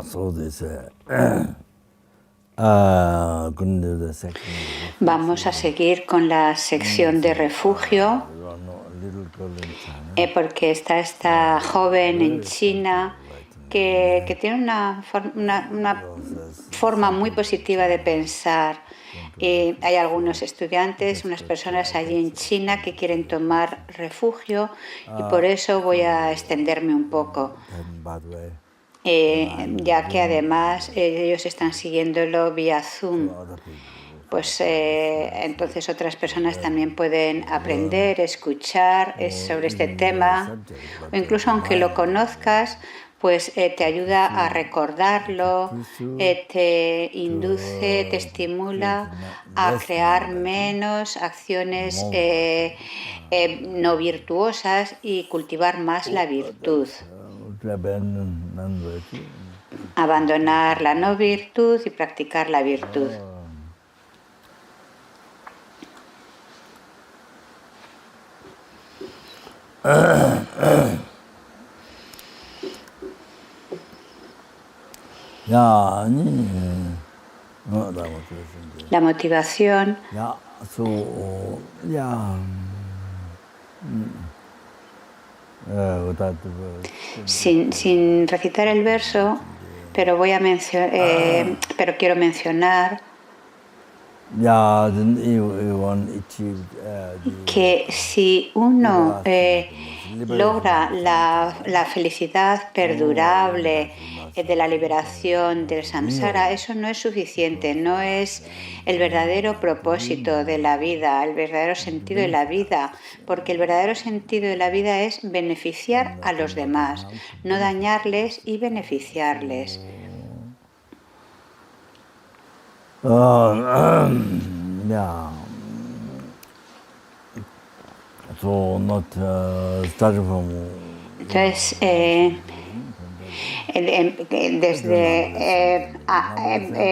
So this Vamos a seguir con la sección de refugio, porque está esta joven en China que tiene una forma muy positiva de pensar. Hay algunos estudiantes, unas personas allí en China que quieren tomar refugio y por eso voy a extenderme un poco. Ya que además ellos están siguiéndolo vía Zoom, pues entonces otras personas también pueden aprender, escuchar sobre este tema, o incluso aunque lo conozcas, pues te ayuda a recordarlo, te induce, te estimula a crear menos acciones no virtuosas y cultivar más la virtud. Abandonar la no virtud y practicar la virtud. La motivación. Sin recitar el verso, pero pero quiero mencionar que si uno logra la felicidad perdurable de la liberación del samsara, eso no es suficiente, no es el verdadero propósito de la vida, el verdadero sentido de la vida, porque el verdadero sentido de la vida es beneficiar a los demás, no dañarles y beneficiarles. Entonces, desde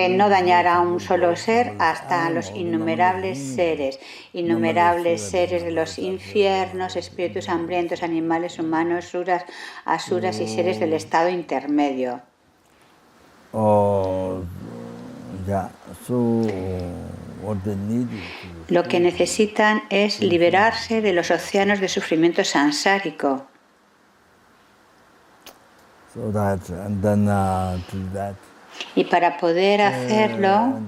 no dañar a un solo ser hasta los innumerables seres de los infiernos, espíritus hambrientos, animales, humanos, asuras y seres del estado intermedio. Lo que necesitan es liberarse de los océanos de sufrimiento samsárico. Y para poder hacerlo,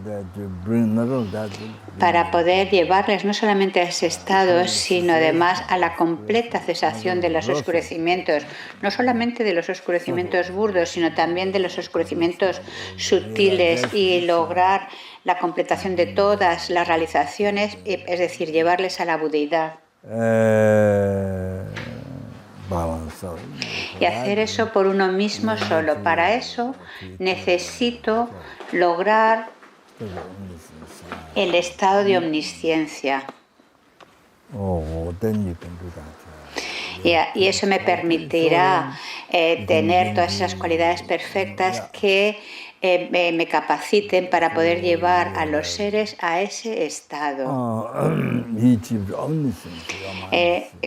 para poder llevarles no solamente a ese estado, sino además a la completa cesación de los oscurecimientos, no solamente de los oscurecimientos burdos, sino también de los oscurecimientos sutiles y lograr la completación de todas las realizaciones, es decir, llevarles a la budeidad. Y hacer eso por uno mismo solo. Para eso necesito lograr el estado de omnisciencia. Y eso me permitirá tener todas esas cualidades perfectas que me capaciten para poder llevar a los seres a ese estado.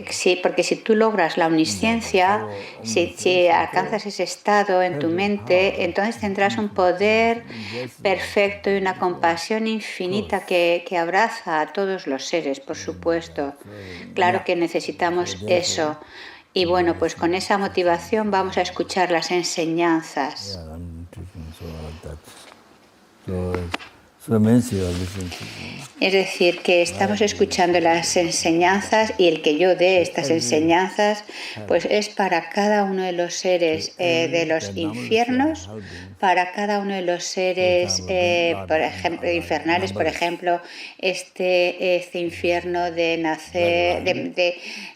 Sí, porque si tú logras la omnisciencia, si alcanzas ese estado en tu mente, entonces tendrás un poder perfecto y una compasión infinita que abraza a todos los seres, por supuesto. Claro que necesitamos eso. Y bueno, pues con esa motivación vamos a escuchar las enseñanzas. Es decir, que estamos escuchando las enseñanzas y el que yo dé estas enseñanzas, pues es para cada uno de los seres de los infiernos, para cada uno de los seres, por ejemplo, infernales, por ejemplo, este infierno de nacer,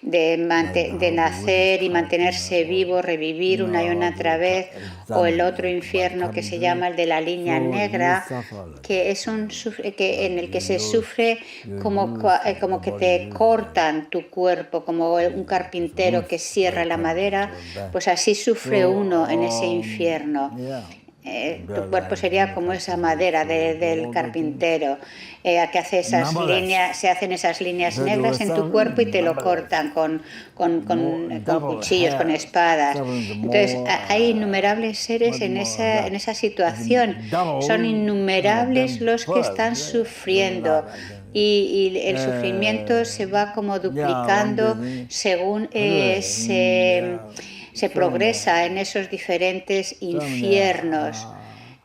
de nacer y mantenerse vivo, revivir una y otra vez, o el otro infierno que se llama el de la línea negra, que es en el que se sufre como que te cortan tu cuerpo, como un carpintero que cierra la madera, pues así sufre uno en ese infierno. tu cuerpo sería como esa madera del carpintero, que hace esas líneas, se hacen esas líneas negras en tu cuerpo y te lo cortan con cuchillos, con espadas. Entonces, hay innumerables seres en esa situación. Son innumerables los que están sufriendo. Y el sufrimiento se va como duplicando según se progresa en esos diferentes infiernos.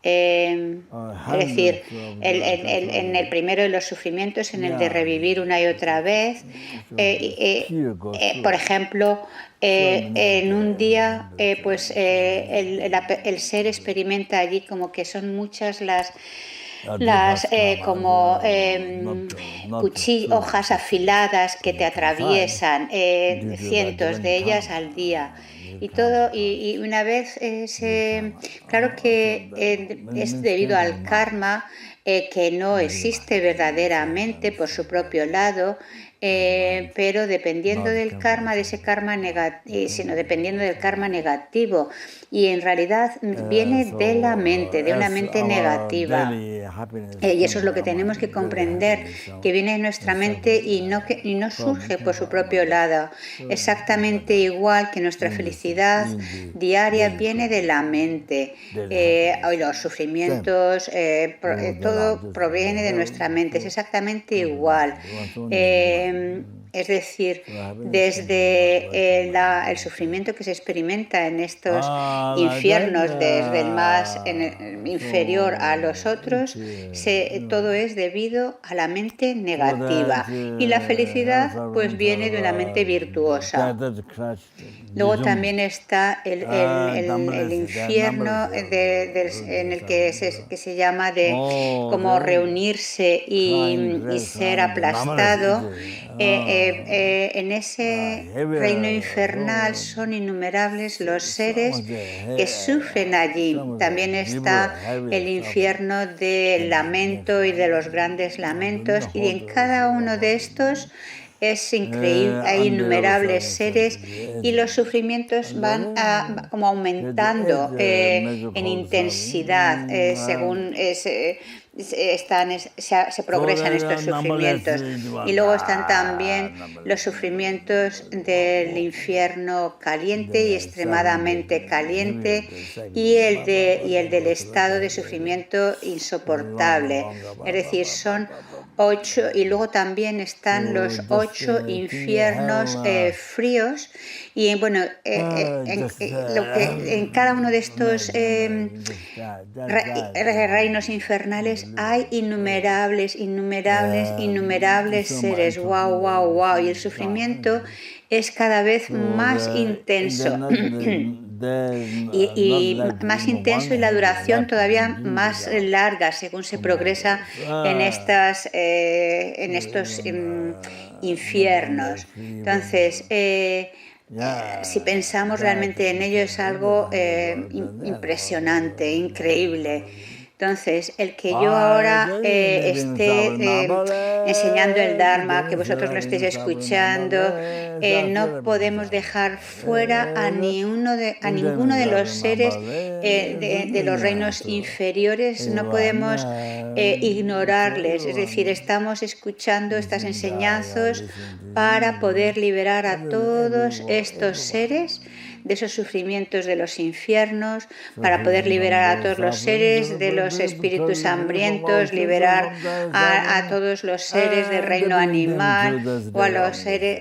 Es decir, en el primero de los sufrimientos, en el de revivir una y otra vez, por ejemplo, en un día, pues el ser experimenta allí como que son muchas las como hojas afiladas que te atraviesan, cientos de ellas al día. Y todo, y una vez, claro que es debido al karma, que no existe verdaderamente por su propio lado, pero dependiendo del karma, de ese karma negativo, sino dependiendo del karma negativo, y en realidad viene de la mente, de una mente negativa. Y eso es lo que tenemos que comprender, que viene de nuestra mente y no surge por su propio lado. Exactamente igual que nuestra felicidad diaria viene de la mente. Los sufrimientos, todo proviene de nuestra mente. Es exactamente igual. Es decir, desde el sufrimiento que se experimenta en estos infiernos, desde el más inferior a los otros, todo es debido a la mente negativa. Y la felicidad pues viene de una mente virtuosa. Luego también está el infierno en el que se llama de como reunirse y ser aplastado. En ese reino infernal son innumerables los seres que sufren allí. También está el infierno del lamento y de los grandes lamentos, y en cada uno de estos es increíble, hay innumerables seres y los sufrimientos van como aumentando en intensidad según se progresan estos sufrimientos. Y luego están también los sufrimientos del infierno caliente y extremadamente caliente, y el del estado de sufrimiento insoportable. Es decir, son 8, y luego también están los 8 infiernos fríos, y bueno, en cada uno de estos reinos infernales hay innumerables seres. Wow. Y el sufrimiento es cada vez más intenso. Y más intenso, y la duración todavía más larga según se progresa en estos infiernos. Entonces, si pensamos realmente en ello, es algo impresionante, increíble. Entonces, el que yo ahora esté enseñando el Dharma, que vosotros lo estéis escuchando, no podemos dejar fuera a ninguno de los seres de los reinos inferiores, no podemos ignorarles. Es decir, estamos escuchando estas enseñanzas para poder liberar a todos estos seres de esos sufrimientos de los infiernos, para poder liberar a todos los seres de los espíritus hambrientos, liberar a todos los seres del reino animal, o a los seres,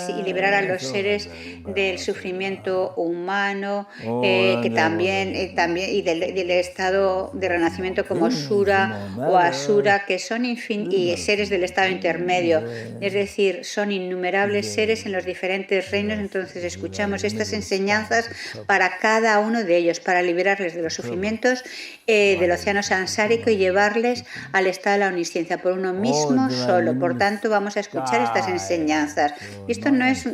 y liberar a los seres del sufrimiento humano, que también y del estado de renacimiento como Sura o Asura, que son y seres del estado intermedio. Es decir, son innumerables seres en los diferentes reinos. Entonces escuchamos estas enseñanzas para cada uno de ellos, para liberarles de los sufrimientos del océano samsárico y llevarles al estado de la omnisciencia por uno mismo solo. Por tanto, vamos a escuchar estas enseñanzas. Y esto no es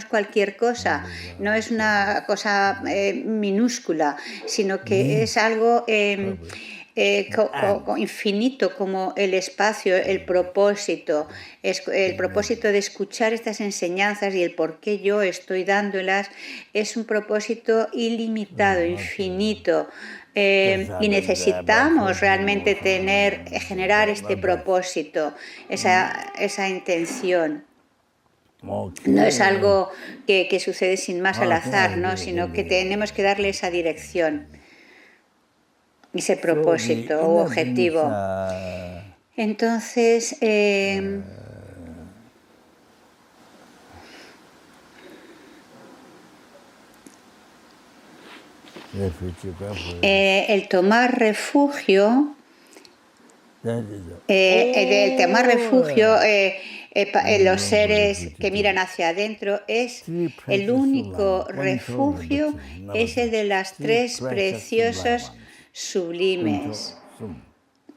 cualquier cosa, no es una cosa minúscula, sino que es algo infinito, como el espacio, el propósito de escuchar estas enseñanzas y el por qué yo estoy dándolas es un propósito ilimitado, infinito. y necesitamos realmente generar este propósito, esa intención. No es algo que sucede sin más al azar, ¿no? Sino que tenemos que darle esa dirección, ese propósito o objetivo. Entonces, el tomar refugio, los seres que miran hacia adentro, es el único refugio, es el de las tres preciosas sublimes.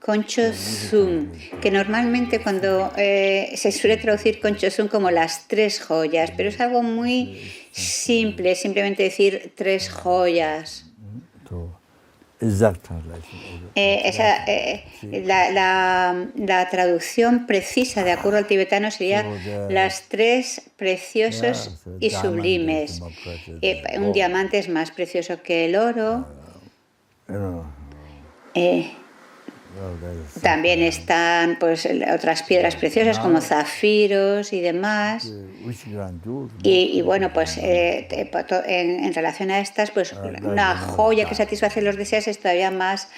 Concho Zum, que normalmente cuando se suele traducir Concho Zum como las tres joyas, pero es algo muy simple, simplemente decir tres joyas. La traducción precisa, de acuerdo al tibetano, sería las tres preciosas y sublimes. Un diamante es más precioso que el oro. También están pues otras piedras preciosas como zafiros y demás. Y bueno, pues en relación a estas, pues una joya que satisface los deseos es todavía más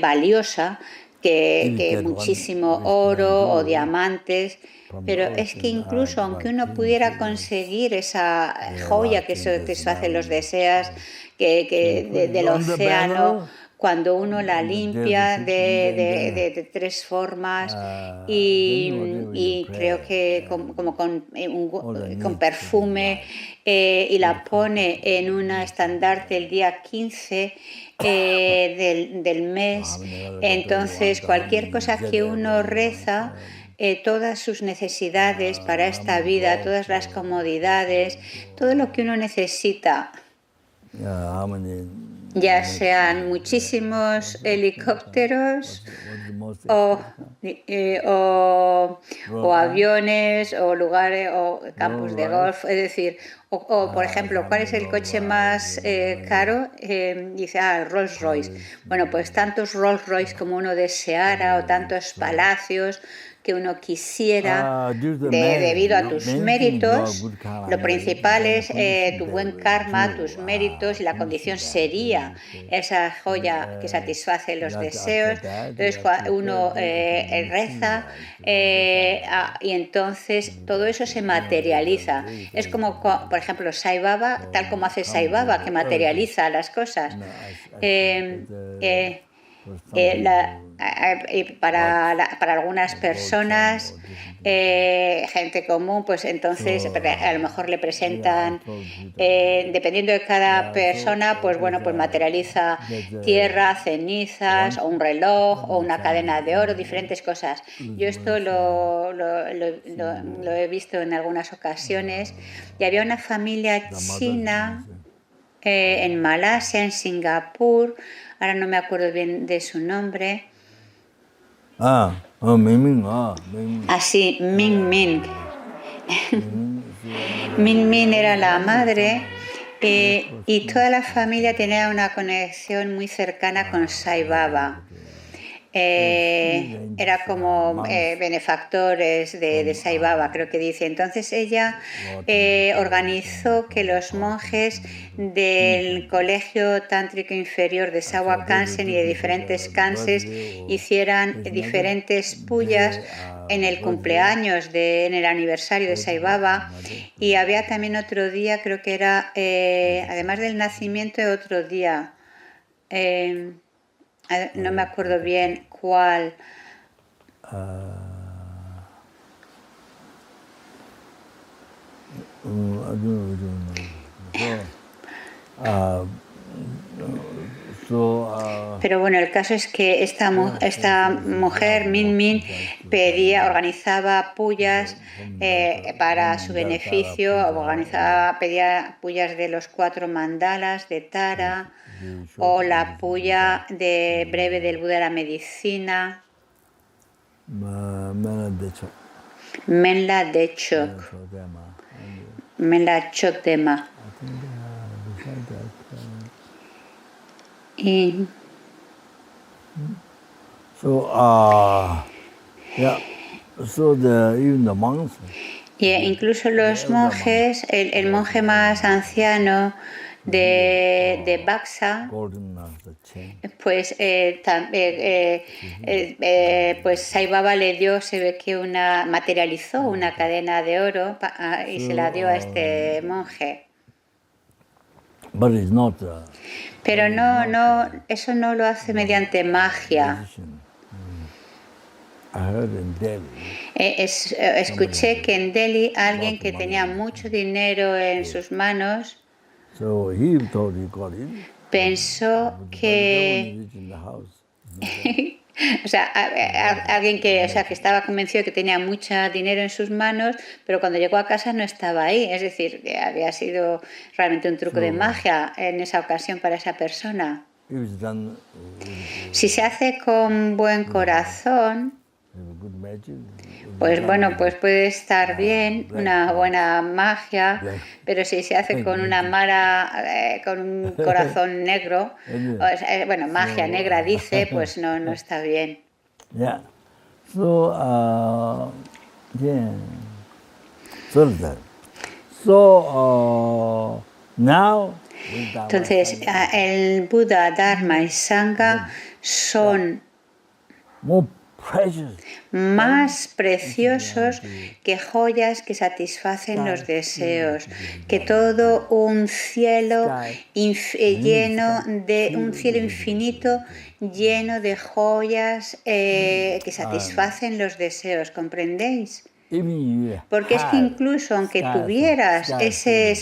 valiosa que muchísimo oro o diamantes. Pero es que incluso aunque uno pudiera conseguir esa joya que satisface los deseos del océano, cuando uno la limpia de tres formas y creo que como con perfume y la pone en un estandarte el día 15 del mes, entonces cualquier cosa que uno reza, todas sus necesidades para esta vida, todas las comodidades, todo lo que uno necesita, ya sean muchísimos helicópteros o aviones o lugares o campos de golf, es decir, o por ejemplo, ¿cuál es el coche más caro? Dice, Rolls Royce. Bueno, pues tantos Rolls Royce como uno deseara o tantos palacios que uno quisiera debido a tus méritos. Lo principal es tu buen karma, tus méritos, y la condición sería esa joya que satisface los deseos. Entonces uno reza y entonces todo eso se materializa. Es como, por ejemplo, Sai Baba, tal como hace Sai Baba, que materializa las cosas. Para algunas personas, gente común, pues entonces a lo mejor le presentan, dependiendo de cada persona, pues bueno, pues materializa tierra, cenizas, o un reloj, o una cadena de oro, diferentes cosas. Yo esto lo he visto en algunas ocasiones, y había una familia china en Malasia, en Singapur, ahora no me acuerdo bien de su nombre. Así, Ming Ming. Ming Ming era la madre y toda la familia tenía una conexión muy cercana con Sai Baba. Era como benefactores de Sai Baba, creo que dice. Entonces ella organizó que los monjes del Colegio Tántrico Inferior de Sawa Kansen y de diferentes kanses hicieran diferentes puyas en el cumpleaños, en el aniversario de Sai Baba, y había también otro día, creo que era, además del nacimiento, otro día. No me acuerdo bien cuál. Pero bueno, el caso es que esta mujer, Min Min, organizaba puyas para su beneficio, pedía puyas de los 4 mandalas de Tara, o la puya de breve del Buda de la medicina. Menla Dechok. Menla Chokdema. Y incluso los monjes, el monje más anciano de Baksa, pues, pues Sai Baba le dio, se ve que materializó una cadena de oro y se la dio a este monje. Pero no, eso no lo hace mediante magia. Escuché que en Delhi alguien que tenía mucho dinero en sus manos pensó que o sea, alguien que estaba convencido de que tenía mucho dinero en sus manos, pero cuando llegó a casa no estaba ahí. Es decir, que había sido realmente un truco de magia en esa ocasión para esa persona. Si se hace con buen corazón, pues bueno, pues puede estar bien, una buena magia, pero si se hace con una con un corazón negro, bueno, magia negra dice, pues no está bien. Entonces, el Buda, Dharma y Sangha son más preciosos que joyas que satisfacen los deseos, que todo un cielo lleno de un cielo infinito lleno de joyas que satisfacen los deseos, ¿comprendéis? Porque es que incluso aunque tuvieras ese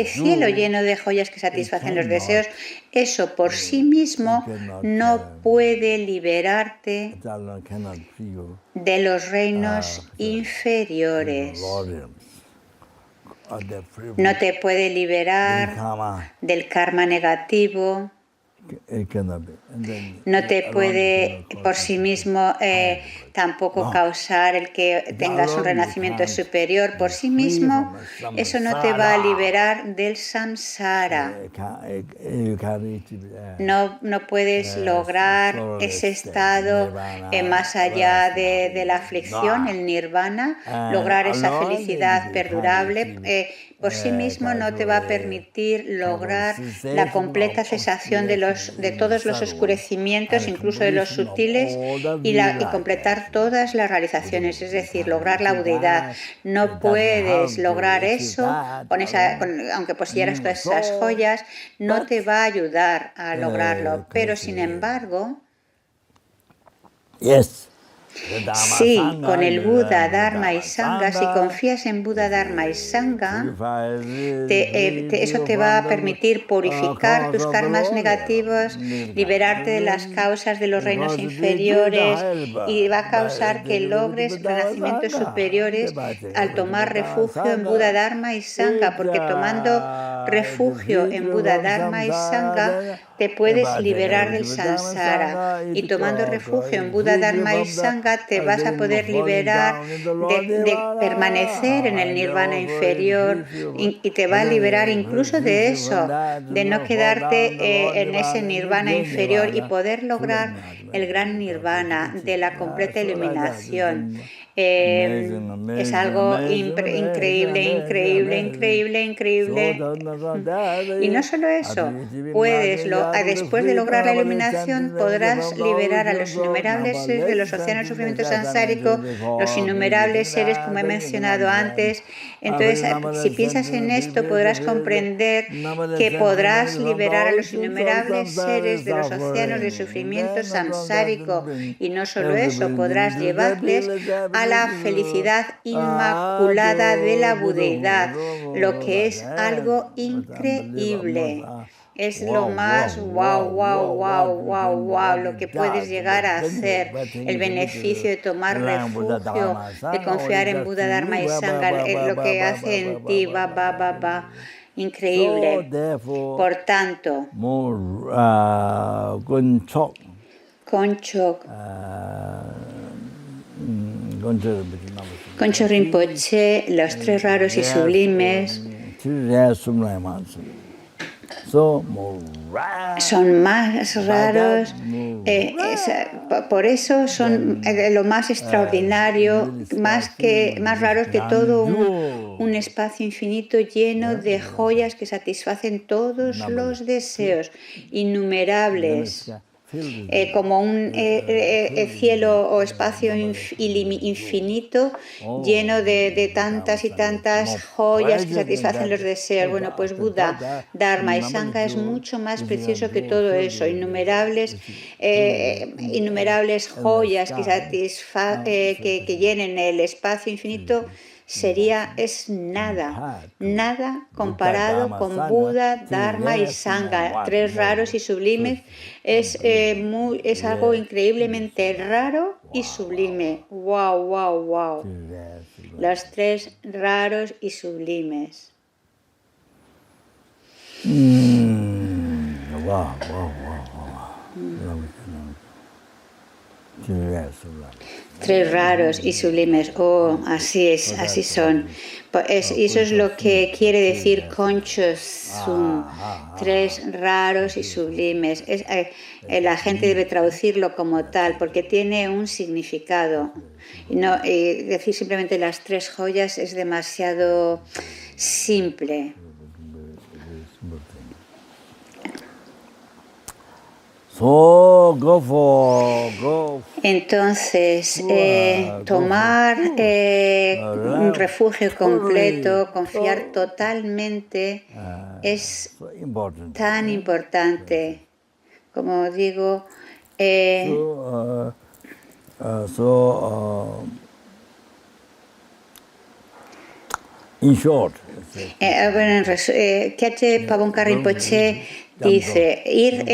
cielo lleno de joyas que satisfacen los deseos, eso por sí mismo no puede liberarte de los reinos inferiores. No te puede liberar del karma negativo. No te puede por sí mismo tampoco causar el que tengas un renacimiento superior. Por sí mismo, eso no te va a liberar del samsara. No puedes lograr ese estado más allá de la aflicción, el nirvana, lograr esa felicidad perdurable. Por sí mismo no te va a permitir lograr la completa cesación de todos los oscurecimientos, incluso de los sutiles, y completar todas las realizaciones, es decir, lograr la budeidad. No puedes lograr eso, aunque poseyeras todas esas joyas, no te va a ayudar a lograrlo. Pero, sin embargo, sí, con el Buda, Dharma y Sangha, si confías en Buda, Dharma y Sangha, eso te va a permitir purificar tus karmas negativos, liberarte de las causas de los reinos inferiores y va a causar que logres renacimientos superiores al tomar refugio en Buda, Dharma y Sangha, porque tomando refugio en Buda, Dharma y Sangha te puedes liberar del samsara, y tomando refugio en Buda, Dharma y Sangha te vas a poder liberar de permanecer en el nirvana inferior, y te va a liberar incluso de eso, de no quedarte en ese nirvana inferior y poder lograr el gran nirvana de la completa iluminación. Es algo increíble, increíble, increíble, increíble. Y no solo eso, después de lograr la iluminación, podrás liberar a los innumerables seres de los océanos de sufrimiento samsárico, los innumerables seres como he mencionado antes. Entonces, si piensas en esto, podrás comprender que podrás liberar a los innumerables seres de los océanos de sufrimiento samsárico, y no solo eso, podrás llevarles a la felicidad inmaculada de la budeidad, lo que es algo increíble. Es lo más wow, lo que puedes llegar a hacer, el beneficio de tomar refugio, de confiar en Buda, Dharma y Sangha, lo que hace en ti, increíble. Por tanto, Concho Rinpoche, los tres raros y sublimes, son más raros, por eso son lo más extraordinario, más raros que todo un espacio infinito lleno de joyas que satisfacen todos los deseos, innumerables. Como un cielo o espacio infinito lleno de tantas y tantas joyas que satisfacen los deseos. Bueno, pues Buda, Dharma y Sangha es mucho más precioso que todo eso. Innumerables joyas que llenen el espacio infinito es nada comparado con Buda, Dharma y Sangha, tres raros y sublimes. Es algo increíblemente raro y sublime. Wow, wow, wow. Los tres raros y sublimes. Tres raros y sublimes. Oh, así es, así son. Y eso es lo que quiere decir Conchosum. Tres raros y sublimes. La gente debe traducirlo como tal porque tiene un significado. Y decir simplemente las tres joyas es demasiado simple. Entonces, tomar un refugio completo, confiar totalmente, es tan importante. Como digo, Khyatse Pabongka Rinpoche dice, ir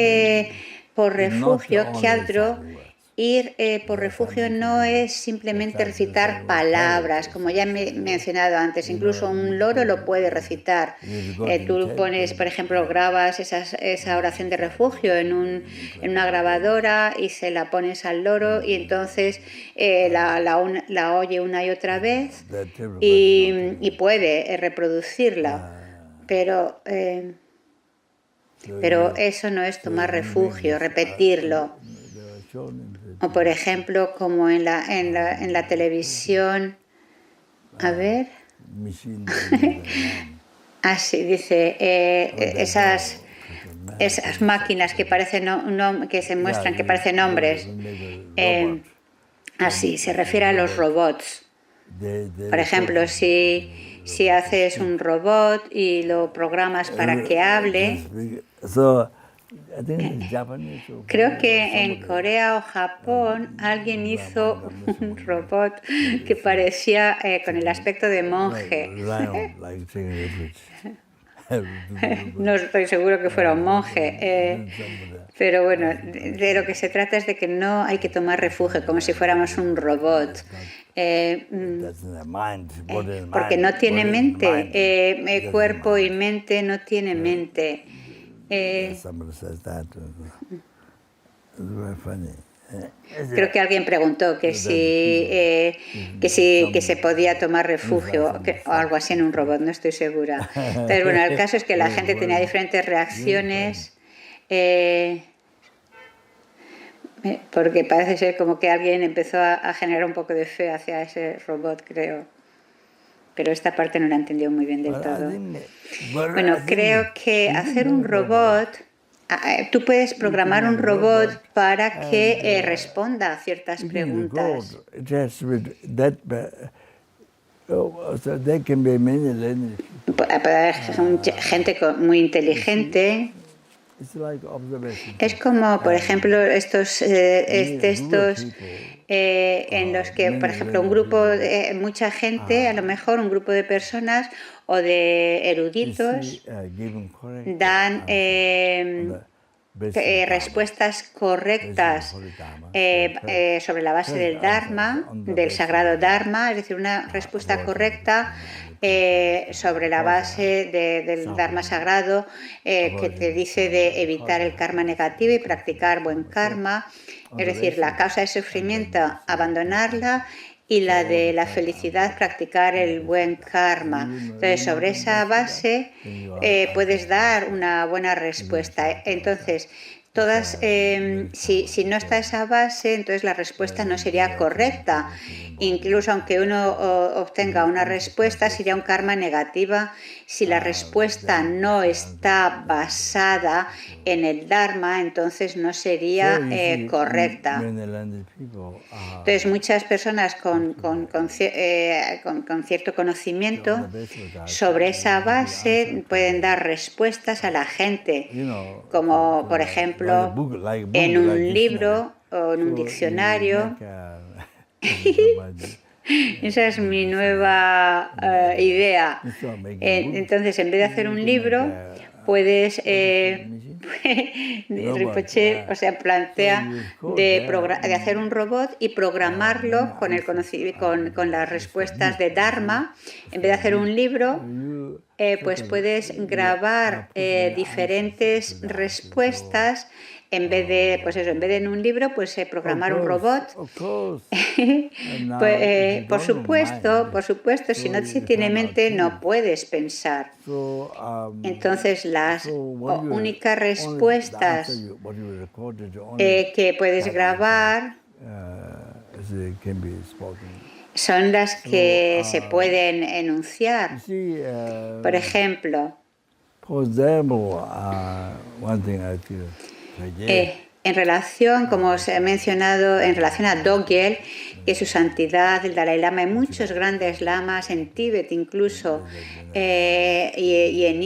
por refugio, Kyadro, ir por refugio no es simplemente recitar palabras, como ya he mencionado antes, incluso un loro lo puede recitar. Tú pones, por ejemplo, grabas esa oración de refugio en una grabadora y se la pones al loro y entonces la oye una y otra vez y puede reproducirla, pero eso no es tomar refugio, repetirlo. O por ejemplo, como en la televisión, a ver, así dice, esas máquinas que parecen que se muestran que parecen hombres, así se refiere a los robots. Por ejemplo, si haces un robot y lo programas para que hable, creo que en Corea o Japón alguien hizo un robot que parecía con el aspecto de monje. No estoy seguro que fuera un monje, pero bueno, de lo que se trata es de que no hay que tomar refugio como si fuéramos un robot. Porque no tiene mente, cuerpo y mente no tiene mente. Creo que alguien preguntó que se podía tomar refugio o algo así en un robot, no estoy segura. Entonces, bueno, el caso es que la gente tenía diferentes reacciones porque parece ser como que alguien empezó a generar un poco de fe hacia ese robot, creo. Pero esta parte no la entendió muy bien del todo. Bueno, creo que hacer un robot, tú puedes programar un robot para que responda a ciertas preguntas. Gente muy inteligente. Es como, por ejemplo, estos textos en los que, por ejemplo, mucha gente, a lo mejor un grupo de personas o de eruditos dan respuestas correctas sobre la base del Dharma, del sagrado Dharma, es decir, una respuesta correcta sobre la base del Dharma sagrado que te dice de evitar el karma negativo y practicar buen karma, es decir, la causa de sufrimiento, abandonarla y la de la felicidad, practicar el buen karma. Entonces, sobre esa base puedes dar una buena respuesta. Entonces, si no está esa base, entonces la respuesta no sería correcta. Incluso aunque uno obtenga una respuesta, sería un karma negativa si la respuesta no está basada en el Dharma, entonces no sería correcta. Entonces, muchas personas con cierto conocimiento sobre esa base pueden dar respuestas a la gente, como por ejemplo en un libro o en un diccionario. Esa es mi nueva idea. Entonces, en vez de hacer un libro, puedes Rinpoche, plantea de hacer un robot y programarlo con las respuestas de Dharma. En vez de hacer un libro, pues puedes grabar diferentes respuestas. En vez de en un libro, pues programar un robot. Por supuesto, si no se tiene mente, no puedes pensar. Entonces, las únicas respuestas que puedes grabar son las que se pueden enunciar. Por ejemplo, en relación, como se ha mencionado, en relación a Dogyel, que su santidad, el Dalai Lama y muchos grandes lamas en Tíbet incluso y en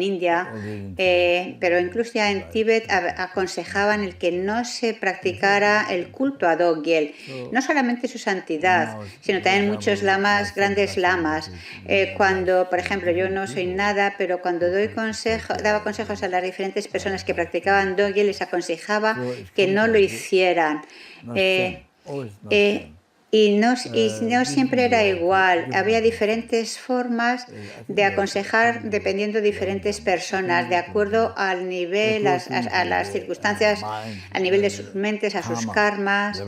India, pero incluso ya en Tíbet aconsejaban el que no se practicara el culto a Dogyel, no solamente su santidad, sino también muchos lamas, grandes lamas. Cuando, por ejemplo, yo no soy nada, pero cuando daba consejos a las diferentes personas que practicaban Dogyel, les aconsejaba que no lo hicieran. Y no siempre era igual, había diferentes formas de aconsejar dependiendo de diferentes personas, de acuerdo al nivel, a las circunstancias, al nivel de sus mentes, a sus karmas.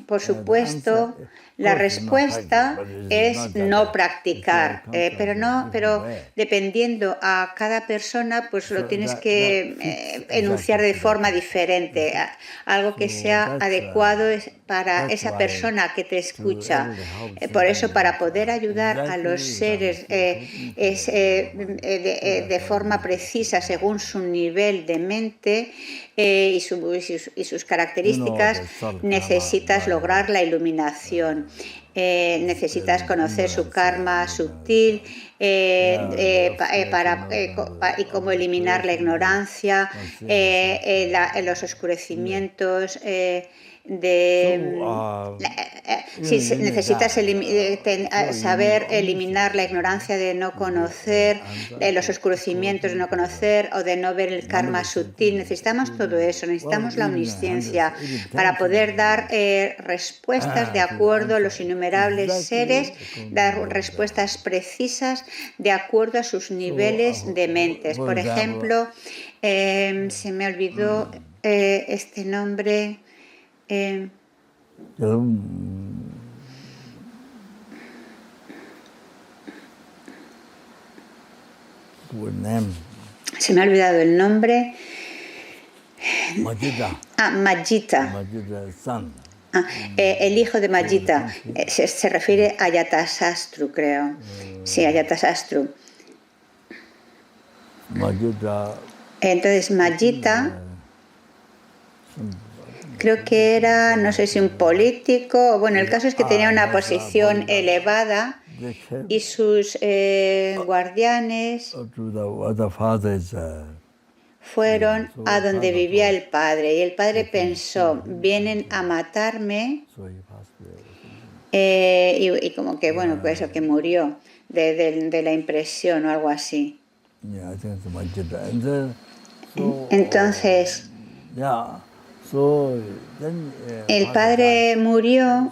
Por supuesto, la respuesta es no practicar, pero dependiendo a cada persona, pues lo tienes que enunciar de forma diferente, algo que sea adecuado para esa persona que te escucha. Por eso, para poder ayudar a los seres de forma precisa según su nivel de mente y sus características, necesitas lograr la iluminación. Necesitas conocer su karma sutil y cómo eliminar la ignorancia, los oscurecimientos. Necesitas saber eliminar la ignorancia de no conocer, los oscurecimientos de no conocer o de no ver el karma sutil. Necesitamos todo eso, necesitamos la omnisciencia para poder dar respuestas de acuerdo a los innumerables seres, dar respuestas precisas de acuerdo a sus niveles de mentes. Por ejemplo, se me olvidó este nombre. Se me ha olvidado el nombre. Majita. El hijo de Majita. Se refiere a Ajatasattu, creo. Sí, Ajatasattu. Entonces, Majita, creo que era, no sé si un político, bueno, el caso es que tenía una posición elevada y sus guardianes fueron a donde vivía el padre y el padre pensó, vienen a matarme y como que, bueno, pues eso, que murió de la impresión o algo así. Entonces, el padre murió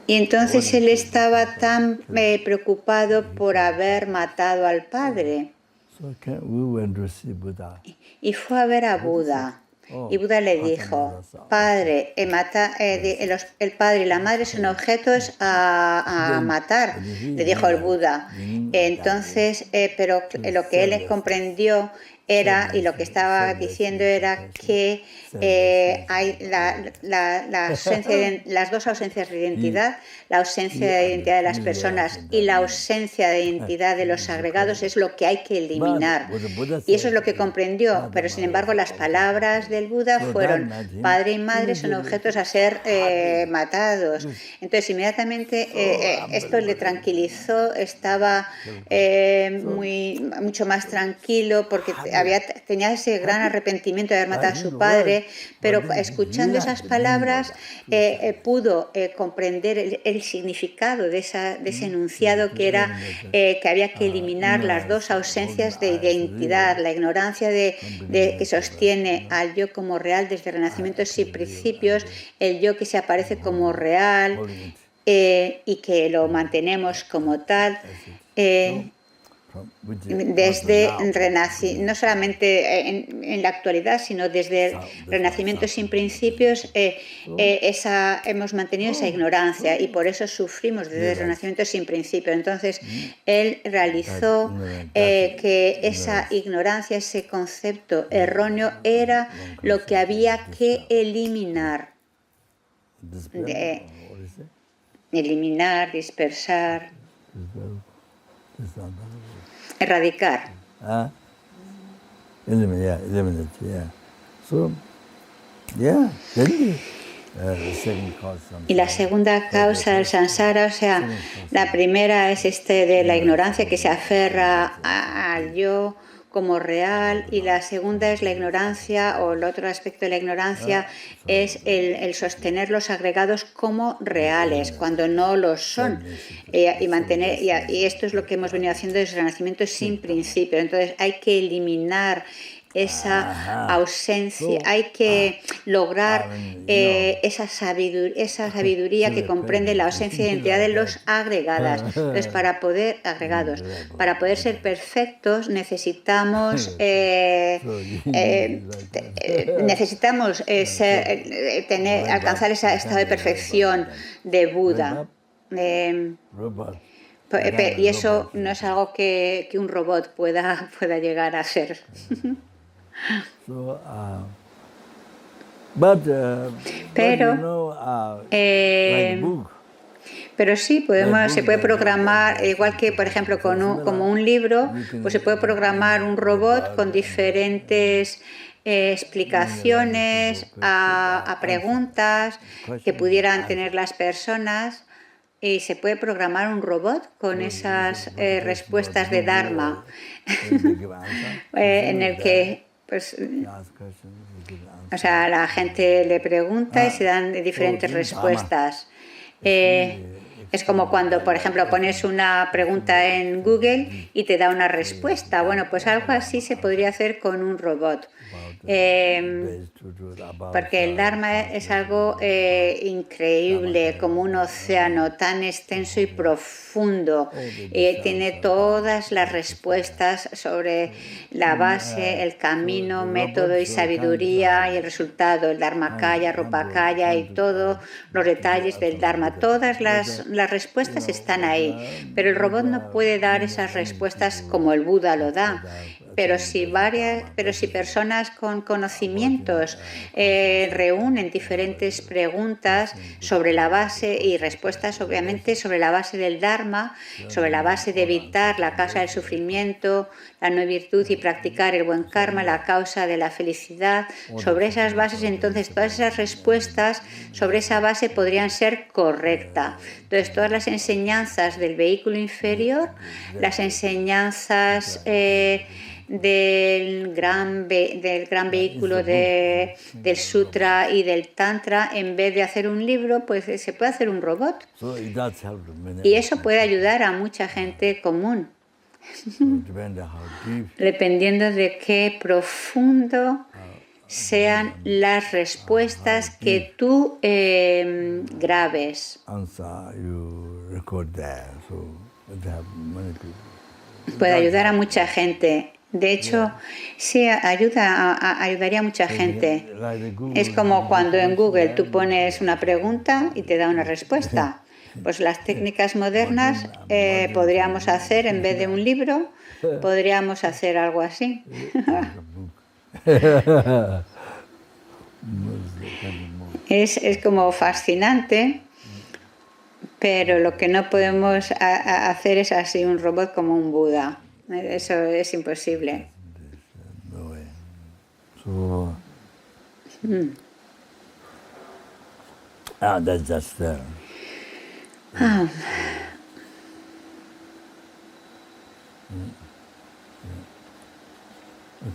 y entonces él estaba tan preocupado por haber matado al padre y fue a ver a Buda Y Buda le dijo, padre, el padre y la madre son objetos a matar, le dijo el Buda. Entonces, pero lo que él comprendió era, y lo que estaba diciendo era que hay las dos ausencias de identidad, la ausencia de identidad de las personas y la ausencia de identidad de los agregados es lo que hay que eliminar. Y eso es lo que comprendió, pero sin embargo las palabras del Buda fueron, padre y madre son objetos a ser matados. Entonces inmediatamente esto le tranquilizó, estaba mucho más tranquilo porque tenía ese gran arrepentimiento de haber matado a su padre, pero escuchando esas palabras pudo comprender el significado de ese enunciado que era que había que eliminar las dos ausencias de identidad, la ignorancia que sostiene al yo como real desde renacimientos y principios, el yo que se aparece como real y que lo mantenemos como tal. Desde no solamente en la actualidad, sino desde renacimientos sin principios, hemos mantenido esa ignorancia y por eso sufrimos desde renacimientos sin principios. Entonces, él realizó que esa ignorancia, ese concepto erróneo, era lo que había que eliminar. Eliminar, dispersar, erradicar. Y la segunda causa del samsara, o sea, la primera es de la ignorancia que se aferra al yo como real, y la segunda es la ignorancia, o el otro aspecto de la ignorancia es el sostener los agregados como reales cuando no lo son, y esto es lo que hemos venido haciendo desde el Renacimiento sin principio. Entonces hay que eliminar esa ausencia, hay que lograr esa sabiduría que comprende la ausencia de identidad de los agregados. Entonces, para poder ser perfectos necesitamos alcanzar ese estado de perfección de Buda. Y eso no es algo que un robot pueda llegar a ser. Pero sí, se puede programar, igual que, por ejemplo, como un libro, pues se puede programar un robot con diferentes explicaciones a preguntas que pudieran tener las personas. Y se puede programar un robot con esas respuestas de Dharma, en el que la gente le pregunta y se dan diferentes respuestas. Es como cuando, por ejemplo, pones una pregunta en Google y te da una respuesta. Bueno, pues algo así se podría hacer con un robot. Porque el Dharma es algo increíble, como un océano tan extenso y profundo. Tiene todas las respuestas sobre la base, el camino, método y sabiduría y el resultado, el Dharmakaya, Rupakaya y todos los detalles del Dharma. Todas las respuestas están ahí, pero el robot no puede dar esas respuestas como el Buda lo da. Pero si personas con conocimientos reúnen diferentes preguntas sobre la base y respuestas, obviamente, sobre la base del Dharma, sobre la base de evitar la causa del sufrimiento, la no virtud y practicar el buen karma, la causa de la felicidad, sobre esas bases, entonces todas esas respuestas sobre esa base podrían ser correctas. Entonces, todas las enseñanzas del vehículo inferior, las enseñanzas del gran vehículo del sutra y del tantra, en vez de hacer un libro, pues se puede hacer un robot. Y eso puede ayudar a mucha gente común, dependiendo de qué profundo sean las respuestas que tú grabes. Puede ayudar a mucha gente. De hecho, sí ayudaría a mucha gente. Es como cuando en Google tú pones una pregunta y te da una respuesta. Pues las técnicas modernas podríamos hacer, en vez de un libro, podríamos hacer algo así. Es como fascinante, pero lo que no podemos hacer es así un robot como un Buda. Eso es imposible. That's just there.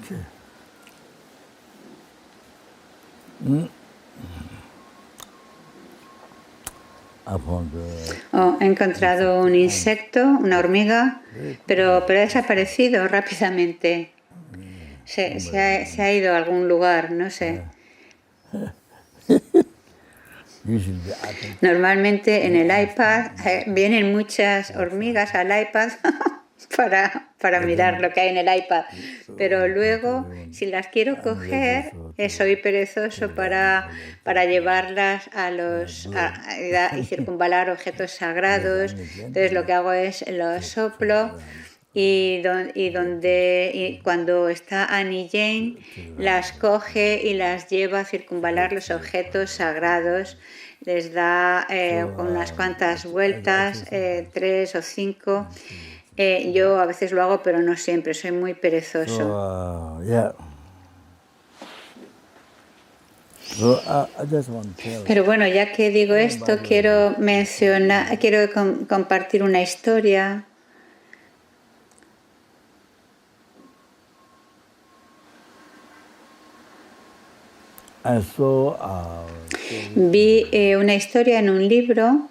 Okay. He encontrado un insecto, una hormiga, pero ha desaparecido rápidamente. Se ha ido a algún lugar, no sé. Normalmente en el iPad vienen muchas hormigas al iPad para mirar lo que hay en el iPad, pero luego si las quiero coger soy perezoso para llevarlas y circunvalar objetos sagrados. Entonces lo que hago es los soplo y cuando está Annie Jane las coge y las lleva a circunvalar los objetos sagrados. Les da unas cuantas vueltas, 3 o 5. Yo a veces lo hago, pero no siempre, soy muy perezoso. Pero bueno, ya que digo esto, quiero compartir una historia. Vi una historia en un libro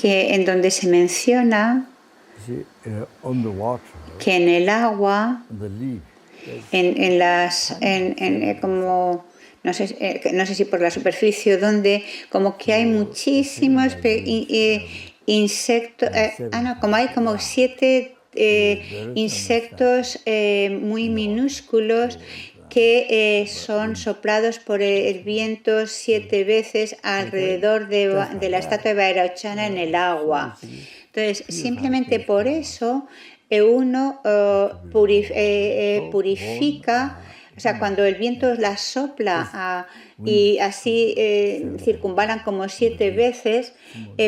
en donde se menciona que en el agua, como no sé si por la superficie o dónde, como que hay muchísimos insectos, como hay como 7 insectos muy minúsculos que son soplados por el viento 7 veces alrededor de la estatua de Vairocana en el agua. Entonces, simplemente por eso uno purifica, o sea, cuando el viento la sopla y así circunvalan como 7 veces,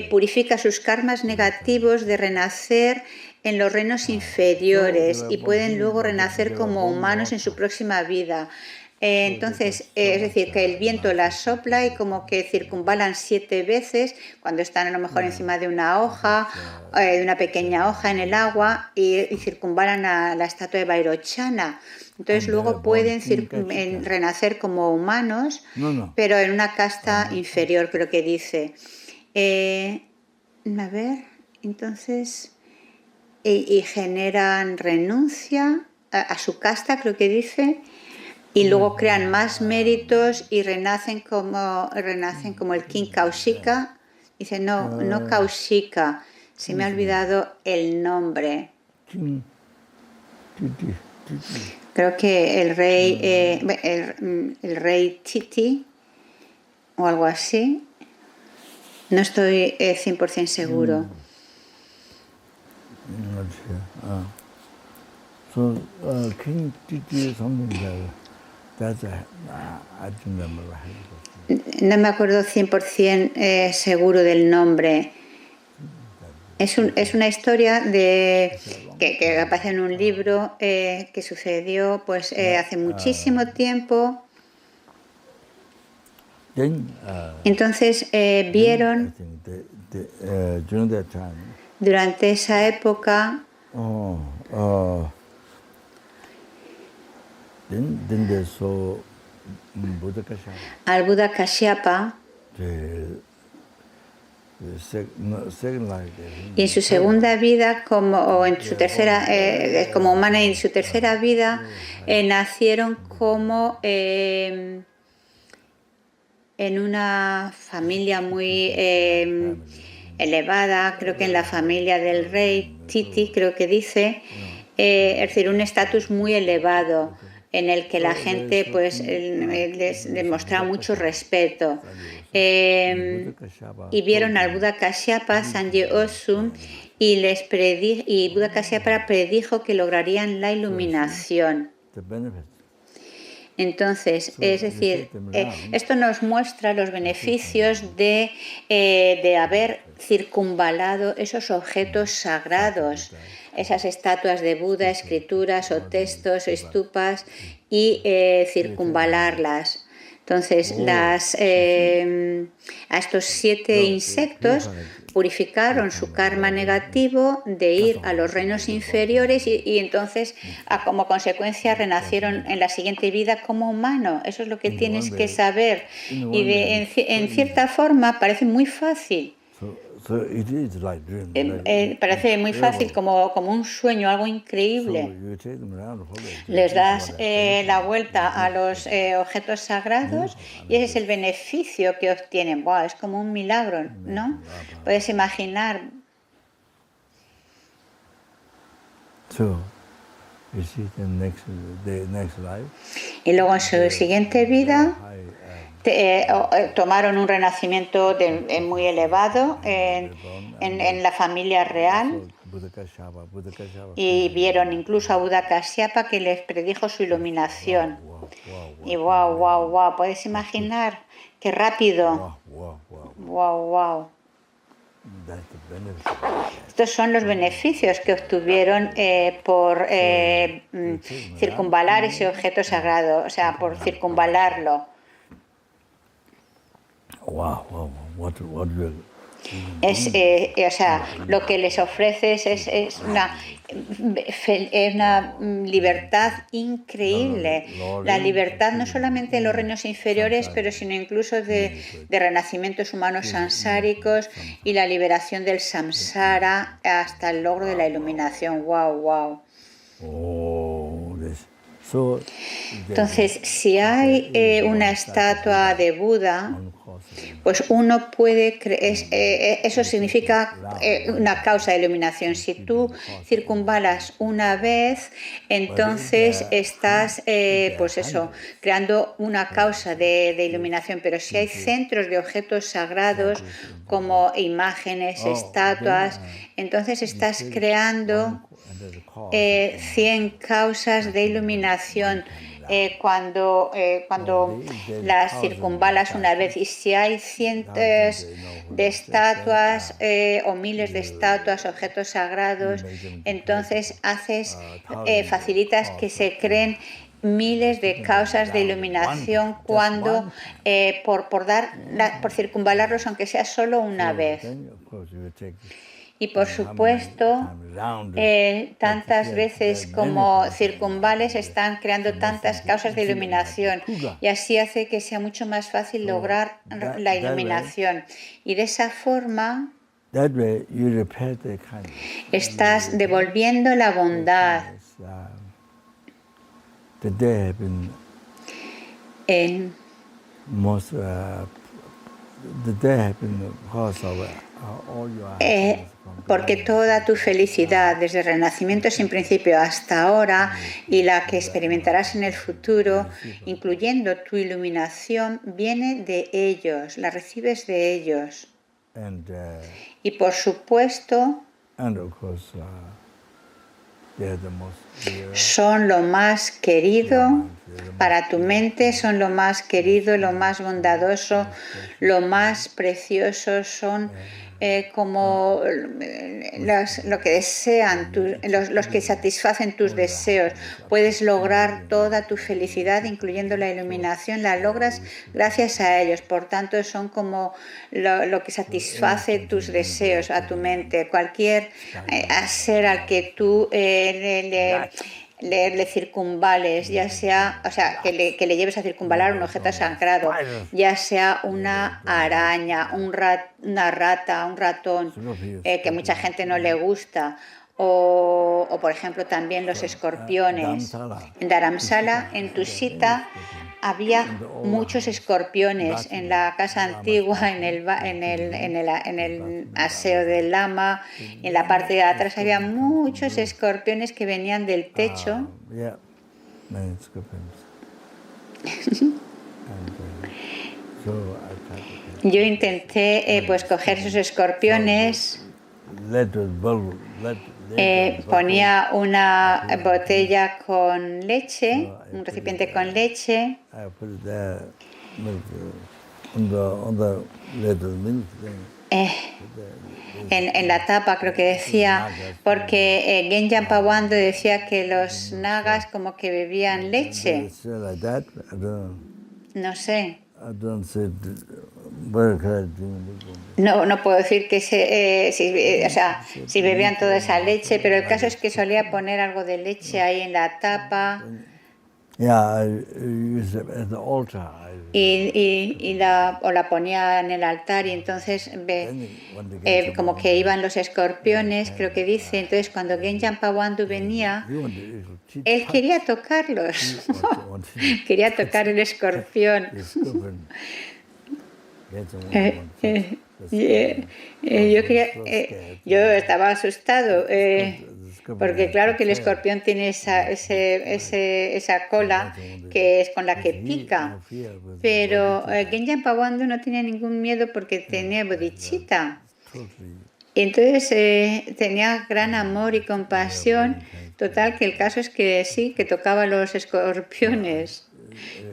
purifica sus karmas negativos de renacer en los reinos inferiores y pueden luego renacer como humanos en su próxima vida. Entonces, es decir, que el viento las sopla y como que circunvalan 7 veces cuando están a lo mejor encima de una hoja, de una pequeña hoja en el agua y circunvalan a la estatua de Vairocana. Entonces luego pueden renacer como humanos, pero en una casta inferior, creo que dice. A ver, entonces... Y generan renuncia a su casta, creo que dice, y luego crean más méritos y renacen como el King Kaushika. Dice, no Kaushika, se me ha olvidado el nombre. Creo que el rey Titi o algo así. No estoy 100% seguro. King Titi something that I don't remember. No me acuerdo 100% seguro del nombre. Es una historia que aparece en un libro que sucedió pues hace muchísimo tiempo. Entonces vieron durante esa época al Buda Kashyapa y en su segunda vida como humana y en su tercera vida nacieron como en una familia muy elevada, creo que en la familia del rey Titi, creo que dice, es decir, un estatus muy elevado en el que la gente pues les demostraba mucho respeto. Y vieron al Buda Kasyapa, Sanjay Osum, y Buda Kasyapa predijo que lograrían la iluminación. Entonces, es decir, esto nos muestra los beneficios de haber circunvalado esos objetos sagrados, esas estatuas de Buda, escrituras o textos, estupas, y circunvalarlas. Entonces, a estos 7 insectos purificaron su karma negativo de ir a los reinos inferiores y entonces, como consecuencia, renacieron en la siguiente vida como humano. Eso es lo que tienes que saber. Y en cierta forma parece muy fácil. Parece muy fácil, como un sueño, algo increíble. Les das la vuelta a los objetos sagrados y ese es el beneficio que obtienen. ¡Wow! Es como un milagro, ¿no? Puedes imaginar. Y luego en su siguiente vida tomaron un renacimiento muy elevado en la familia real y vieron incluso a Buda Kasyapa, que les predijo su iluminación. Y wow, ¿puedes imaginar qué rápido? Wow. Estos son los beneficios que obtuvieron por circunvalar ese objeto sagrado, o sea, por circunvalarlo. O sea, lo que les ofreces es una libertad increíble. La libertad no solamente en los reinos inferiores, pero sino incluso de renacimientos humanos sansáricos y la liberación del samsara hasta el logro de la iluminación. Wow. Entonces, si hay una estatua de Buda, pues uno puede eso significa una causa de iluminación. Si tú circunvalas una vez, entonces estás pues eso, creando una causa de iluminación. Pero si hay centros de objetos sagrados como imágenes, estatuas, entonces estás creando 100 causas de iluminación cuando las circunvalas una vez. Y si hay cientos de estatuas o miles de estatuas, objetos sagrados, entonces facilitas que se creen miles de causas de iluminación cuando por circunvalarlos, aunque sea solo una vez. Y por supuesto, tantas veces como circunvales están creando tantas causas de iluminación y así hace que sea mucho más fácil lograr la iluminación. Y de esa forma estás devolviendo la bondad. Porque toda tu felicidad, desde el renacimiento sin principio hasta ahora, y la que experimentarás en el futuro, incluyendo tu iluminación, viene de ellos, la recibes de ellos. Y por supuesto, son lo más querido para tu mente, son lo más querido, lo más bondadoso, lo más precioso, son como lo que desean, los que satisfacen tus deseos. Puedes lograr toda tu felicidad, incluyendo la iluminación, la logras gracias a ellos. Por tanto, son como lo que satisface tus deseos a tu mente. Cualquier ser al que tú le circunvales, ya sea, o sea, que le lleves a circunvalar un objeto sagrado, ya sea una araña, una rata, un ratón, que a mucha gente no le gusta, o por ejemplo también los escorpiones. En Dharamsala, en Tushita, había muchos escorpiones en la casa antigua, en el aseo del lama, en la parte de atrás había muchos escorpiones que venían del techo. Yeah, many scorpions. So I tried to Yo intenté pues coger esos escorpiones, let the bulb, ponía una botella con leche, un recipiente con leche, I put it there, milk, on the little milk thing. en la tapa creo que decía, porque Genjan Pawando decía que los nagas como que bebían leche, It's still like that. no sé. I don't say where can I drink. No puedo decir que si bebían toda esa leche, pero el caso es que solía poner algo de leche ahí en la tapa Yeah, I use it at the altar. o la ponía en el altar y entonces como que iban los escorpiones, creo que dice. Entonces cuando Genjan Pawando venía, él quería tocarlos, quería tocar el escorpión. Yo estaba asustado porque claro que el escorpión tiene esa cola que es con la que pica, pero Genjan Pawando no tenía ningún miedo porque tenía bodhicitta. Y entonces tenía gran amor y compasión. Total, que el caso es que sí, que tocaba los escorpiones.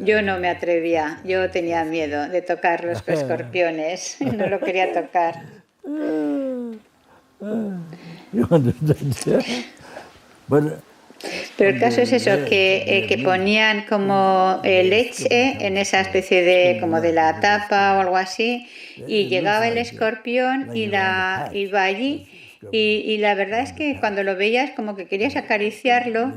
Yo no me atrevía, yo tenía miedo de tocar los escorpiones, no lo quería tocar. Pero el caso es eso, que ponían como leche en esa especie de como de la tapa o algo así, y llegaba el escorpión y iba allí. Y la verdad es que cuando lo veías como que querías acariciarlo.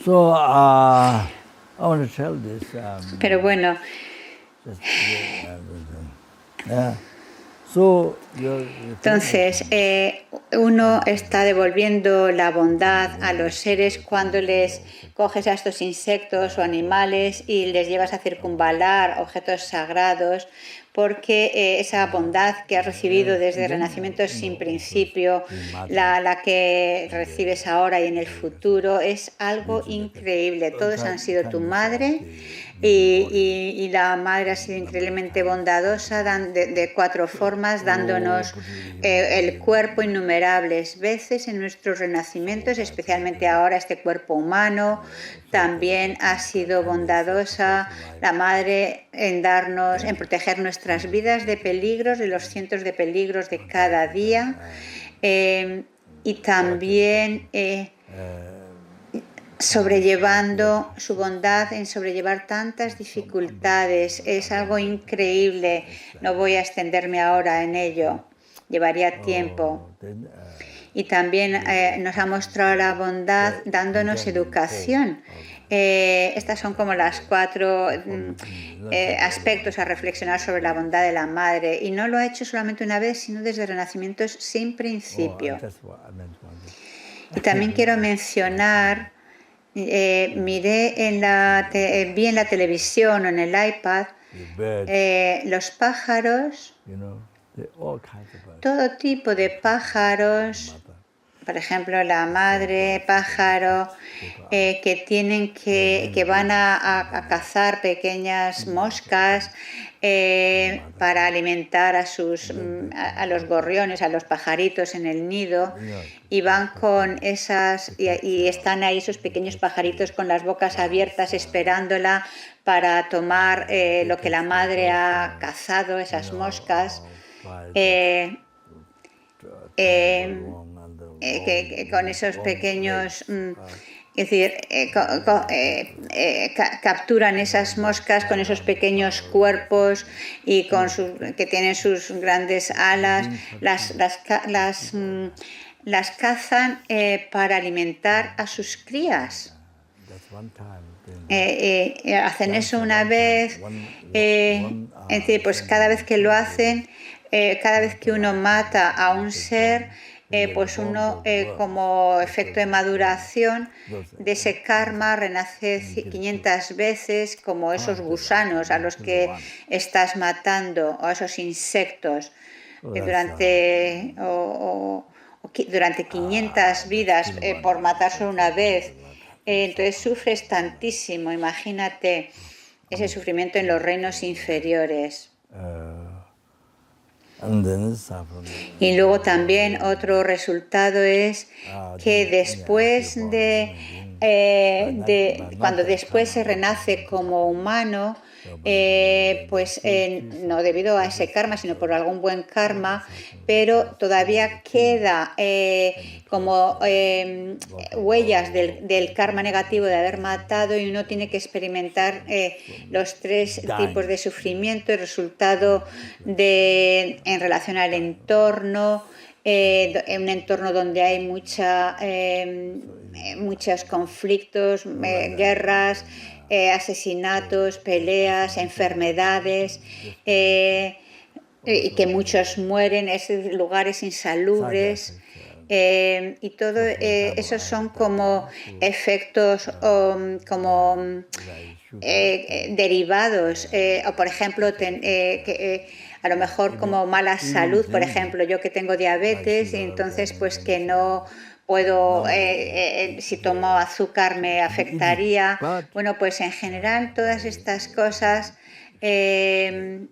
So I want to tell this. Pero bueno, So entonces uno está devolviendo la bondad a los seres cuando les coges a estos insectos o animales y les llevas a circunvalar objetos sagrados, porque esa bondad que has recibido desde Renacimientos sin principio, la que recibes ahora y en el futuro, es algo increíble. Todos han sido tu madre y la madre ha sido increíblemente bondadosa de 4 formas, dándonos el cuerpo innumerables veces en nuestros renacimientos, especialmente ahora este cuerpo humano. También ha sido bondadosa la madre en proteger nuestras vidas de peligros, de los cientos de peligros de cada día, y también sobrellevando su bondad en sobrellevar tantas dificultades. Es algo increíble. No voy a extenderme ahora en ello, llevaría tiempo. Y también nos ha mostrado la bondad dándonos educación. Estas son como las 4 aspectos a reflexionar sobre la bondad de la madre, y no lo ha hecho solamente una vez, sino desde Renacimientos sin principio. Y también quiero mencionar, vi en la televisión o en el iPad los pájaros, todo tipo de pájaros. Por ejemplo, la madre pájaro que van a cazar pequeñas moscas para alimentar a los gorriones, a los pajaritos en el nido, y van con esas y están ahí esos pequeños pajaritos con las bocas abiertas esperándola para tomar lo que la madre ha cazado, esas moscas. Con esos pequeños, es decir, capturan esas moscas con esos pequeños cuerpos y que tienen sus grandes alas, las cazan para alimentar a sus crías. Hacen eso una vez, es decir, pues cada vez que lo hacen, cada vez que uno mata a un ser, pues uno como efecto de maduración de ese karma renace 500 veces como esos gusanos a los que estás matando, o a esos insectos durante 500 vidas por matar solo una vez. Entonces sufres tantísimo, imagínate ese sufrimiento en los reinos inferiores. Y luego también otro resultado es que después cuando después se renace como humano, pues no debido a ese karma, sino por algún buen karma, pero todavía queda como huellas del karma negativo de haber matado, y uno tiene que experimentar los 3 tipos de sufrimiento, el resultado en relación al entorno, en un entorno donde hay muchos conflictos, guerras, asesinatos, peleas, enfermedades, y que muchos mueren, lugares insalubres. Y todo esos son como efectos derivados, o por ejemplo a lo mejor como mala salud, por ejemplo, yo que tengo diabetes y entonces pues que no puedo, si tomo azúcar me afectaría. Bueno, pues en general todas estas cosas que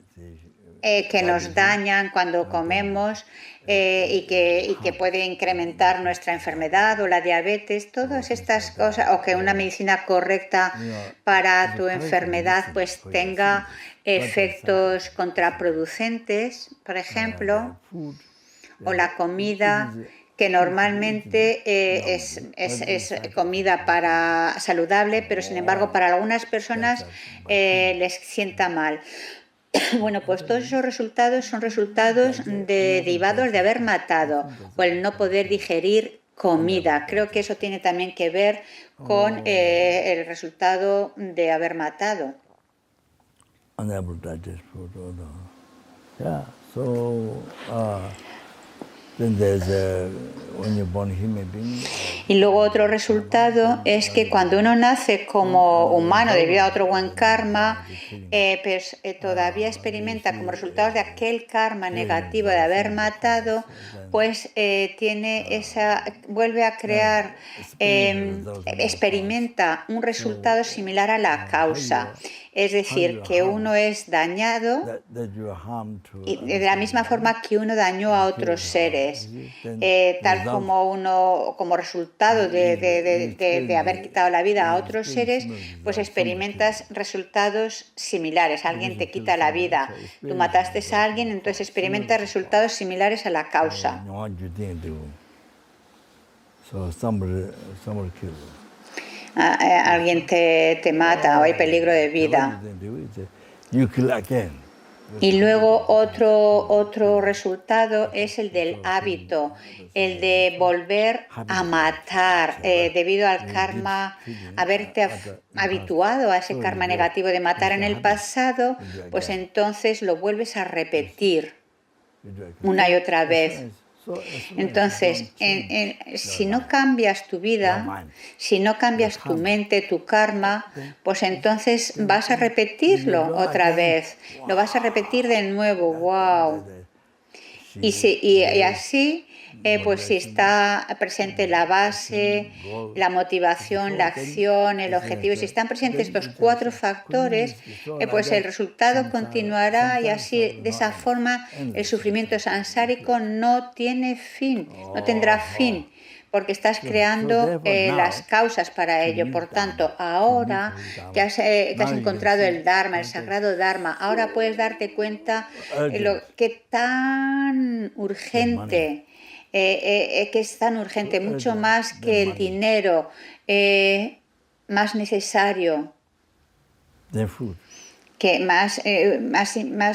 nos dañan cuando comemos, y que puede incrementar nuestra enfermedad o la diabetes, todas estas cosas, o que una medicina correcta para tu enfermedad pues tenga efectos contraproducentes, por ejemplo, o la comida que normalmente es comida saludable, pero sin embargo para algunas personas les sienta mal. Bueno, pues todos esos resultados son resultados derivados de haber matado o el no poder digerir comida. Creo que eso tiene también que ver con el resultado de haber matado. Y luego otro resultado es que cuando uno nace como humano debido a otro buen karma, pues todavía experimenta como resultados de aquel karma negativo de haber matado, pues vuelve a crear, experimenta un resultado similar a la causa. Es decir, que uno es dañado y de la misma forma que uno dañó a otros seres, tal como uno, como resultado de haber quitado la vida a otros seres, pues experimentas resultados similares. Alguien te quita la vida, tú mataste a alguien, entonces experimentas resultados similares a la causa. Alguien te mata o hay peligro de vida. Y luego otro resultado es el del hábito, el de volver a matar, debido al karma, haberte habituado a ese karma negativo de matar en el pasado, pues entonces lo vuelves a repetir una y otra vez. Entonces, si no cambias tu vida, si no cambias tu mente, tu karma, pues entonces vas a repetirlo otra vez, lo vas a repetir de nuevo, wow. Y así, pues si está presente la base, la motivación, la acción, el objetivo, si están presentes estos 4 factores, pues el resultado continuará, y así, de esa forma, el sufrimiento sansárico no tiene fin, no tendrá fin, porque estás creando las causas para ello. Por tanto, ahora que has encontrado el Dharma, el sagrado Dharma, ahora puedes darte cuenta de lo que tan urgente, que es tan urgente, mucho más que el dinero, más necesario, que más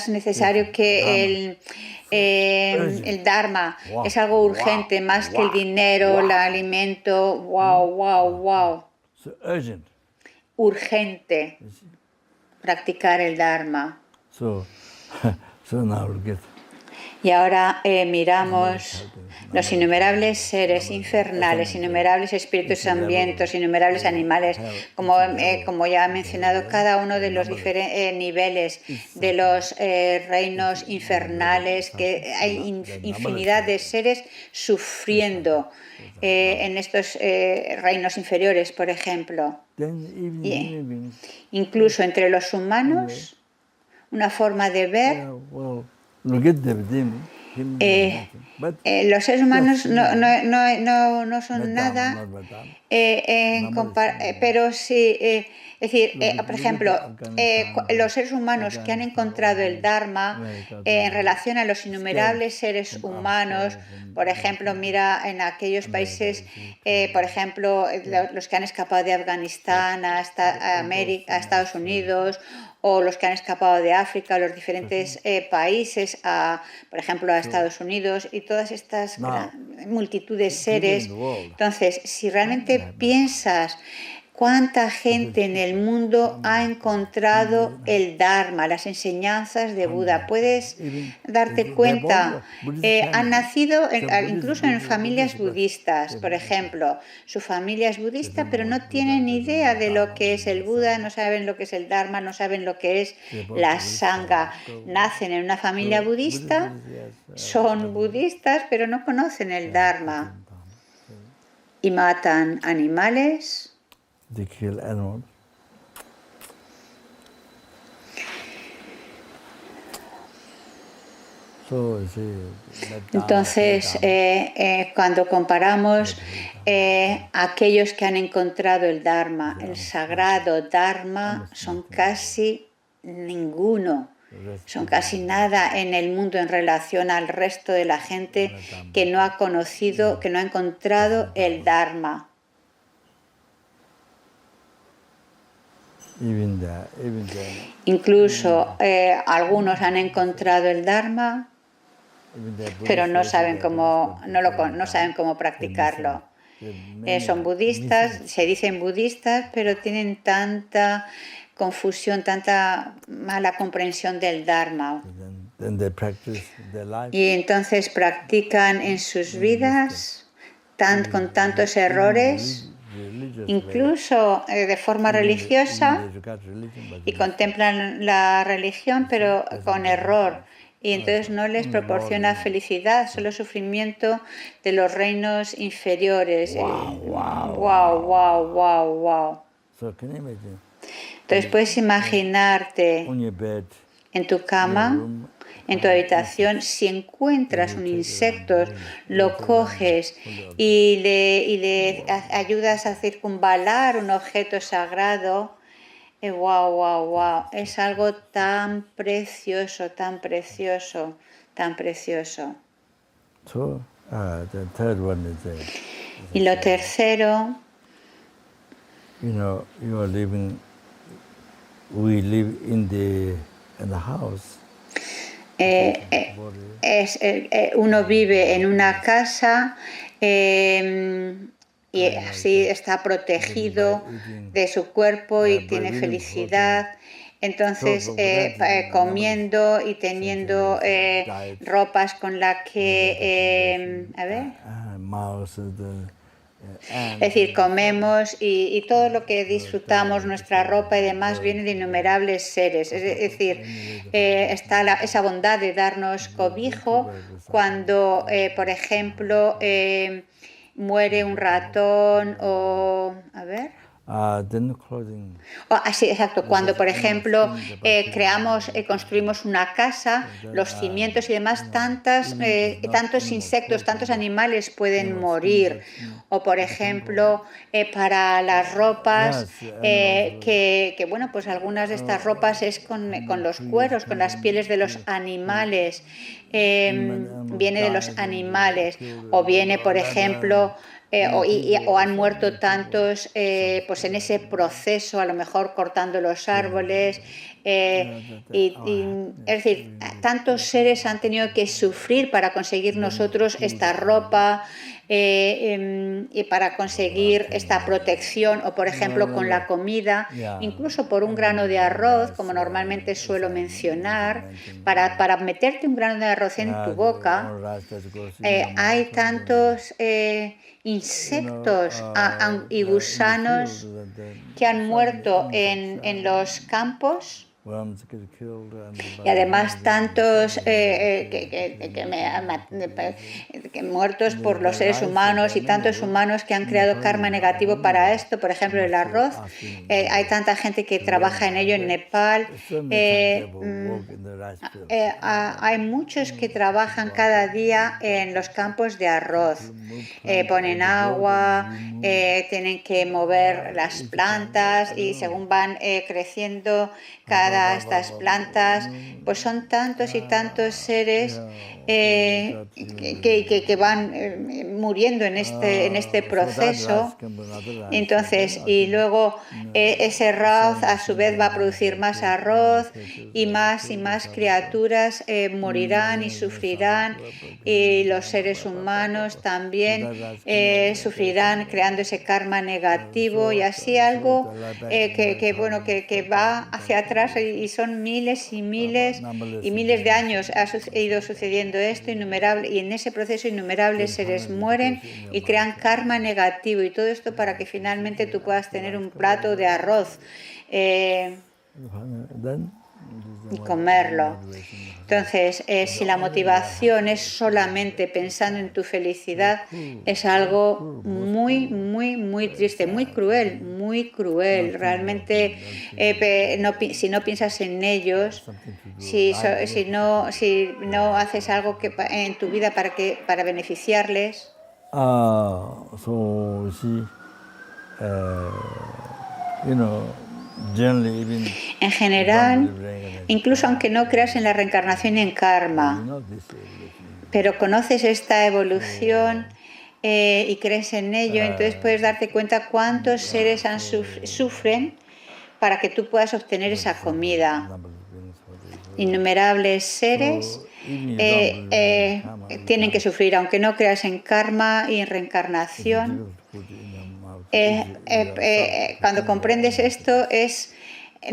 necesario que el Dharma, es algo urgente, más que el dinero, el alimento, wow. Urgente practicar el Dharma. Y ahora miramos los innumerables seres infernales, innumerables espíritus hambrientos, innumerables animales, como ya he mencionado, cada uno de los diferentes niveles de los reinos infernales, que hay infinidad de seres sufriendo en estos reinos inferiores, por ejemplo. Y incluso entre los humanos, una forma de ver. Los seres humanos no son nada, pero sí, es decir, por ejemplo, los seres humanos que han encontrado el Dharma en relación a los innumerables seres humanos, por ejemplo, mira en aquellos países, por ejemplo, los que han escapado de Afganistán hasta América, a Estados Unidos, o los que han escapado de África, los diferentes países, por ejemplo, a Estados Unidos, y todas estas multitud de seres. Entonces, si realmente piensas cuánta gente en el mundo ha encontrado el Dharma, las enseñanzas de Buda, puedes darte cuenta, han nacido incluso en familias budistas, por ejemplo, su familia es budista, pero no tienen ni idea de lo que es el Buda, no saben lo que es el Dharma, no saben lo que es la Sangha. Nacen en una familia budista, son budistas, pero no conocen el Dharma y matan animales. They kill animals. Entonces, cuando comparamos aquellos que han encontrado el Dharma, el sagrado Dharma, son casi ninguno, son casi nada en el mundo en relación al resto de la gente que no ha conocido, que no ha encontrado el Dharma. Incluso algunos han encontrado el Dharma, pero no saben cómo practicarlo. Son budistas, se dicen budistas, pero tienen tanta confusión, tanta mala comprensión del Dharma. Y entonces practican en sus vidas con tantos errores, incluso de forma religiosa, y contemplan la religión, pero con error. Y entonces no les proporciona felicidad, solo sufrimiento de los reinos inferiores. Wow. Entonces puedes imaginarte en tu cama, en tu habitación, si encuentras un insecto, lo coges y le ayudas a circunvalar un objeto sagrado. Wow. Es algo tan precioso. Y lo tercero, we live in the house. Uno vive en una casa y así está protegido de su cuerpo y tiene felicidad. Entonces, comiendo y teniendo ropas con las que, es decir, comemos y todo lo que disfrutamos, nuestra ropa y demás, viene de innumerables seres. Es decir, está esa bondad de darnos cobijo cuando, por ejemplo, muere un ratón o... sí, exacto. Cuando, por ejemplo, construimos una casa, los cimientos y demás, tantos insectos, tantos animales pueden morir. O, por ejemplo, para las ropas, pues algunas de estas ropas es con los cueros, con las pieles de los animales. Viene de los animales. O viene, por ejemplo... o han muerto tantos pues en ese proceso, a lo mejor cortando los árboles, Es decir, tantos seres han tenido que sufrir para conseguir nosotros esta ropa, y para conseguir esta protección, o por ejemplo con la comida, incluso por un grano de arroz, como normalmente suelo mencionar, para meterte un grano de arroz en tu boca, hay tantos insectos y gusanos que han muerto en los campos. Y además tantos que muertos por los seres humanos y tantos humanos que han creado karma negativo para esto. Por ejemplo, el arroz. Hay tanta gente que trabaja en ello en Nepal. Hay muchos que trabajan cada día en los campos de arroz. Ponen agua, tienen que mover las plantas y según van creciendo estas plantas, pues son tantos y tantos seres que van muriendo en este proceso. Entonces, y luego ese arroz a su vez va a producir más arroz y más criaturas morirán y sufrirán, y los seres humanos también sufrirán creando ese karma negativo, y así algo que va hacia atrás, y son miles y miles de años ha ido sucediendo esto, y en ese proceso innumerables seres mueren y crean karma negativo, y todo esto para que finalmente tú puedas tener un plato de arroz y comerlo. Entonces, si la motivación es solamente pensando en tu felicidad, es algo muy, muy, muy triste, muy cruel. Realmente, si no piensas en ellos, si no haces algo en tu vida para beneficiarles. En general, incluso aunque no creas en la reencarnación y en karma, pero conoces esta evolución y crees en ello, entonces puedes darte cuenta cuántos seres sufren para que tú puedas obtener esa comida. Innumerables seres tienen que sufrir, aunque no creas en karma y en reencarnación. Cuando comprendes esto,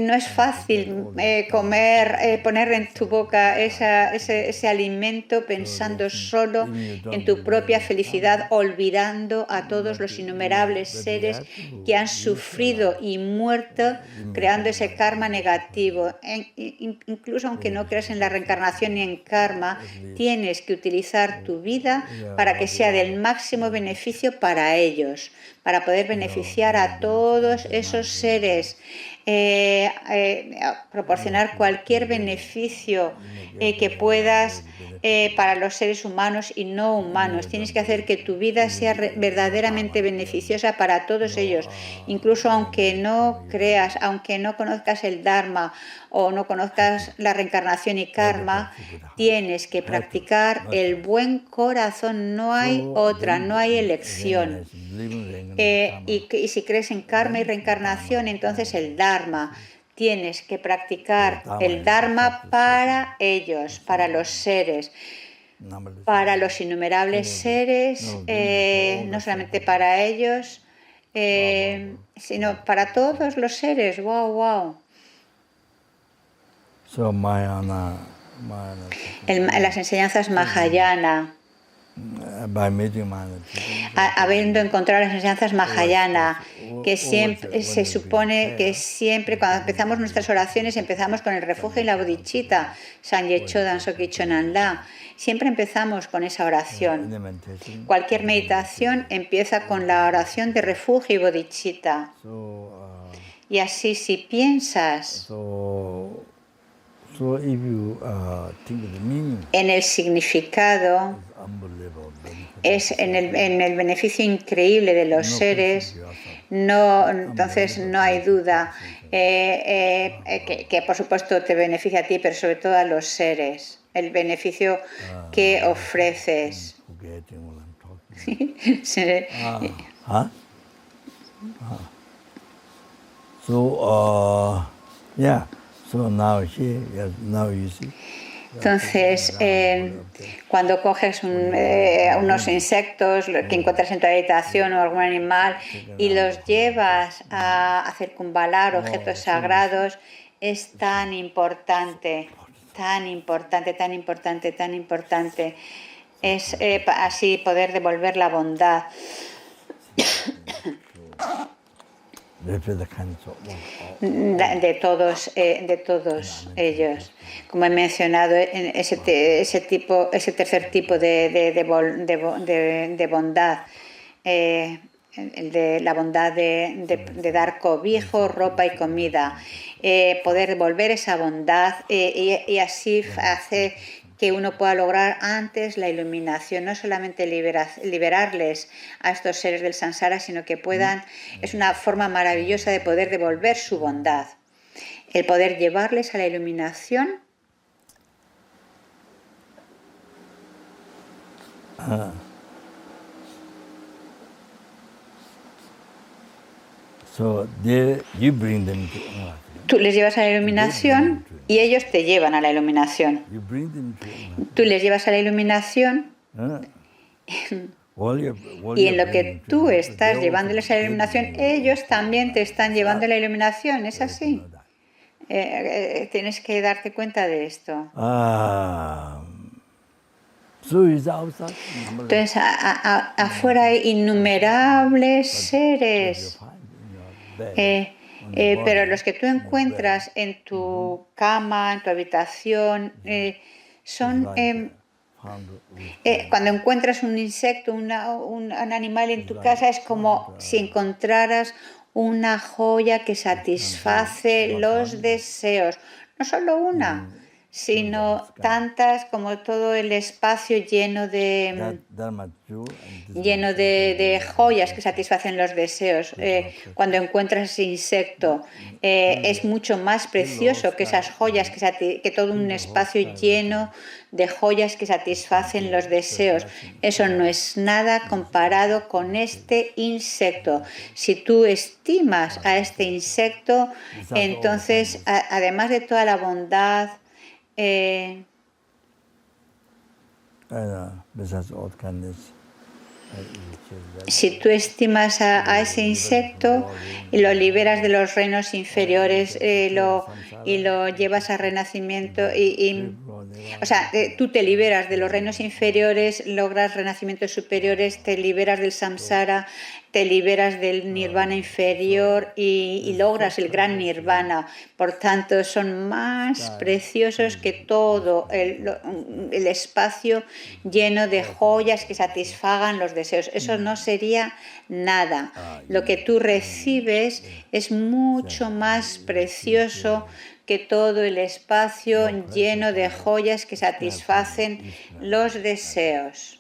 no es fácil poner en tu boca ese alimento pensando solo en tu propia felicidad, olvidando a todos los innumerables seres que han sufrido y muerto creando ese karma negativo. Incluso aunque no creas en la reencarnación ni en karma, tienes que utilizar tu vida para que sea del máximo beneficio para ellos, para poder beneficiar a todos esos seres. Proporcionar cualquier beneficio que puedas para los seres humanos y no humanos. Tienes que hacer que tu vida sea verdaderamente beneficiosa para todos ellos, incluso aunque no creas, aunque no conozcas el Dharma o no conozcas la reencarnación y karma, tienes que practicar el buen corazón. No hay otra, no hay elección. Y si crees en karma y reencarnación, entonces el Dharma. Tienes que practicar el Dharma para ellos, para los seres, para los innumerables seres, no solamente para ellos, sino para todos los seres. ¡Wow! Las enseñanzas Mahayana. Habiendo encontrado las enseñanzas Mahayana, que siempre se supone que siempre cuando empezamos nuestras oraciones empezamos con el refugio y la bodhicitta, Sangye Chodan Soki Chonan La. Siempre empezamos con esa oración. Cualquier meditación empieza con la oración de refugio y bodhicitta. Y así, si piensas en el significado, es en el beneficio increíble de los seres, entonces no hay duda que por supuesto te beneficia a ti, pero sobre todo a los seres, el beneficio que ofreces. So now here, yes, now you see. Entonces, cuando coges unos insectos que encuentras en tu habitación o algún animal y los llevas a circunvalar objetos sagrados, es tan importante, tan importante, tan importante, tan importante. Es así poder devolver la bondad. De todos ellos. Como he mencionado, ese tercer tipo de bondad, el de la bondad de dar cobijo, ropa y comida, poder devolver esa bondad y así hacer que uno pueda lograr antes la iluminación, no solamente liberarles a estos seres del samsara, sino que puedan, es una forma maravillosa de poder devolver su bondad, el poder llevarles a la iluminación. So you bring them to Tú les llevas a la iluminación y ellos te llevan a la iluminación. Tú les llevas a la iluminación y en lo que tú estás llevándoles a la iluminación, ellos también te están llevando a la iluminación. ¿Es así? Tienes que darte cuenta de esto. Entonces, afuera hay innumerables seres. Pero los que tú encuentras en tu cama, en tu habitación, son... cuando encuentras un insecto, un animal en tu casa, es como si encontraras una joya que satisface los deseos. No solo una, sino tantas como todo el espacio lleno de joyas que satisfacen los deseos. Cuando encuentras ese insecto, es mucho más precioso que esas joyas, que todo un espacio lleno de joyas que satisfacen los deseos. Eso no es nada comparado con este insecto. Si tú estimas a este insecto, entonces, además de toda la bondad, si tú estimas a ese insecto y lo liberas de los reinos inferiores y lo llevas a renacimiento, o sea, tú te liberas de los reinos inferiores, logras renacimientos superiores, te liberas del samsara, te liberas del nirvana inferior y logras el gran nirvana. Por tanto, son más preciosos que todo el espacio lleno de joyas que satisfagan los deseos. Eso no sería nada. Lo que tú recibes es mucho más precioso que todo el espacio lleno de joyas que satisfacen los deseos.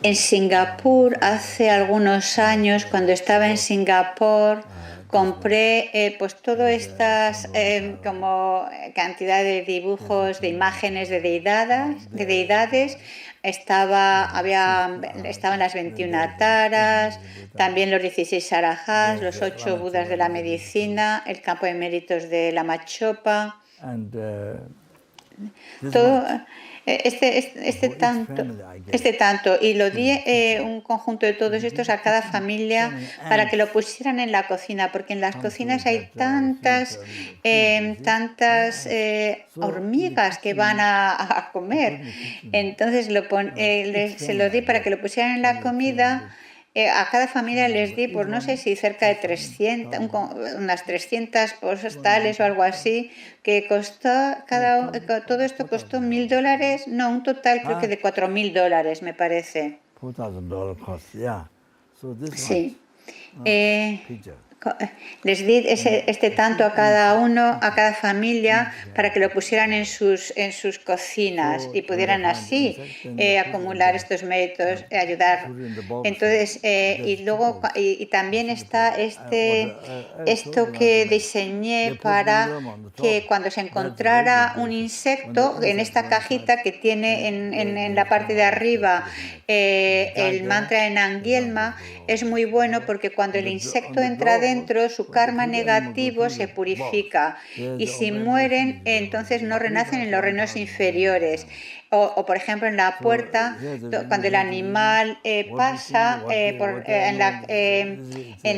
En Singapur, hace algunos años, cuando estaba en Singapur, compré pues todas estas como cantidad de dibujos, de imágenes de deidades. Estaban las 21 taras, también los 16 arahats, los 8 budas de la medicina, el campo de méritos de Lama Chopa. Todo tanto, y lo di un conjunto de todos estos a cada familia para que lo pusieran en la cocina, porque en las cocinas hay tantas hormigas que van a comer. Entonces se lo di para que lo pusieran en la comida. A cada familia les di, pues no sé si cerca de 300, unas 300 postales o algo así, que costó, todo esto costó $1,000, no, un total creo que de $4,000, me parece. Sí. Les di este tanto a cada uno, a cada familia, para que lo pusieran en sus cocinas y pudieran así acumular estos méritos, ayudar. Entonces, y luego y también está esto que diseñé para que cuando se encontrara un insecto en esta cajita que tiene en la parte de arriba el mantra en Anguelma, es muy bueno porque cuando el insecto entra dentro, su karma negativo se purifica y si mueren, entonces no renacen en los reinos inferiores. O por ejemplo, en la puerta, cuando el animal pasa en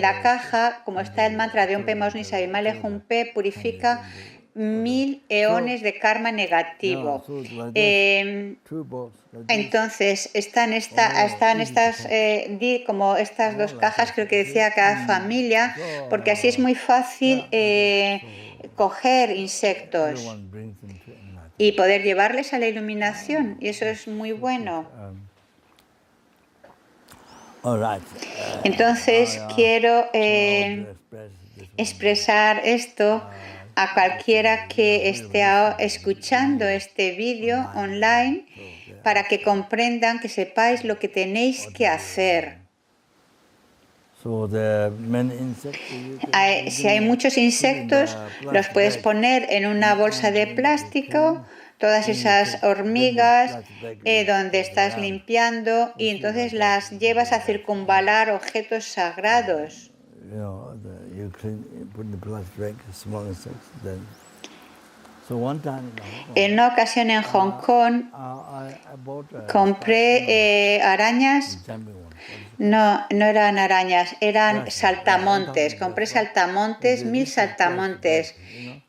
la caja, como está el mantra de Om Pe Mausni Savimale Hum Pe, purifica 1000 eones de karma negativo. Entonces, están estas, como estas dos cajas, creo que decía cada familia, porque así es muy fácil coger insectos y poder llevarles a la iluminación, y eso es muy bueno. Entonces, quiero expresar esto a cualquiera que esté escuchando este vídeo online para que comprendan, que sepáis lo que tenéis que hacer. Si hay muchos insectos, los puedes poner en una bolsa de plástico, todas esas hormigas donde estás limpiando, y entonces las llevas a circunvalar objetos sagrados. En una ocasión en Hong Kong compré arañas. No eran arañas, eran saltamontes. Compré saltamontes, 1000 saltamontes.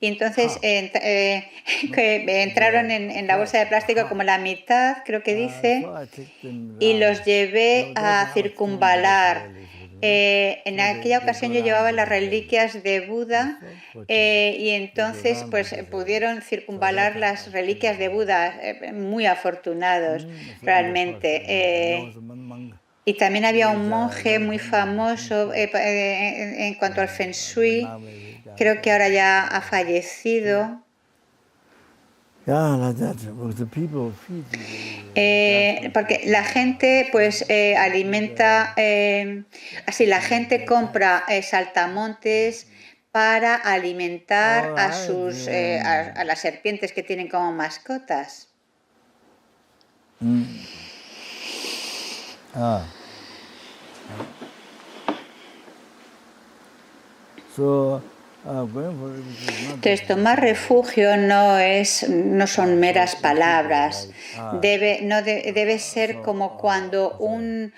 Y entonces entraron en la bolsa de plástico como la mitad, creo que dice, y los llevé a circunvalar. En aquella ocasión yo llevaba las reliquias de Buda y entonces pues pudieron circunvalar las reliquias de Buda, muy afortunados realmente. Y también había un monje muy famoso en cuanto al Feng Shui, creo que ahora ya ha fallecido. Porque la gente pues alimenta, así la gente compra saltamontes para alimentar a las serpientes que tienen como mascotas. Entonces, tomar refugio no son meras palabras. Debe ser como cuando un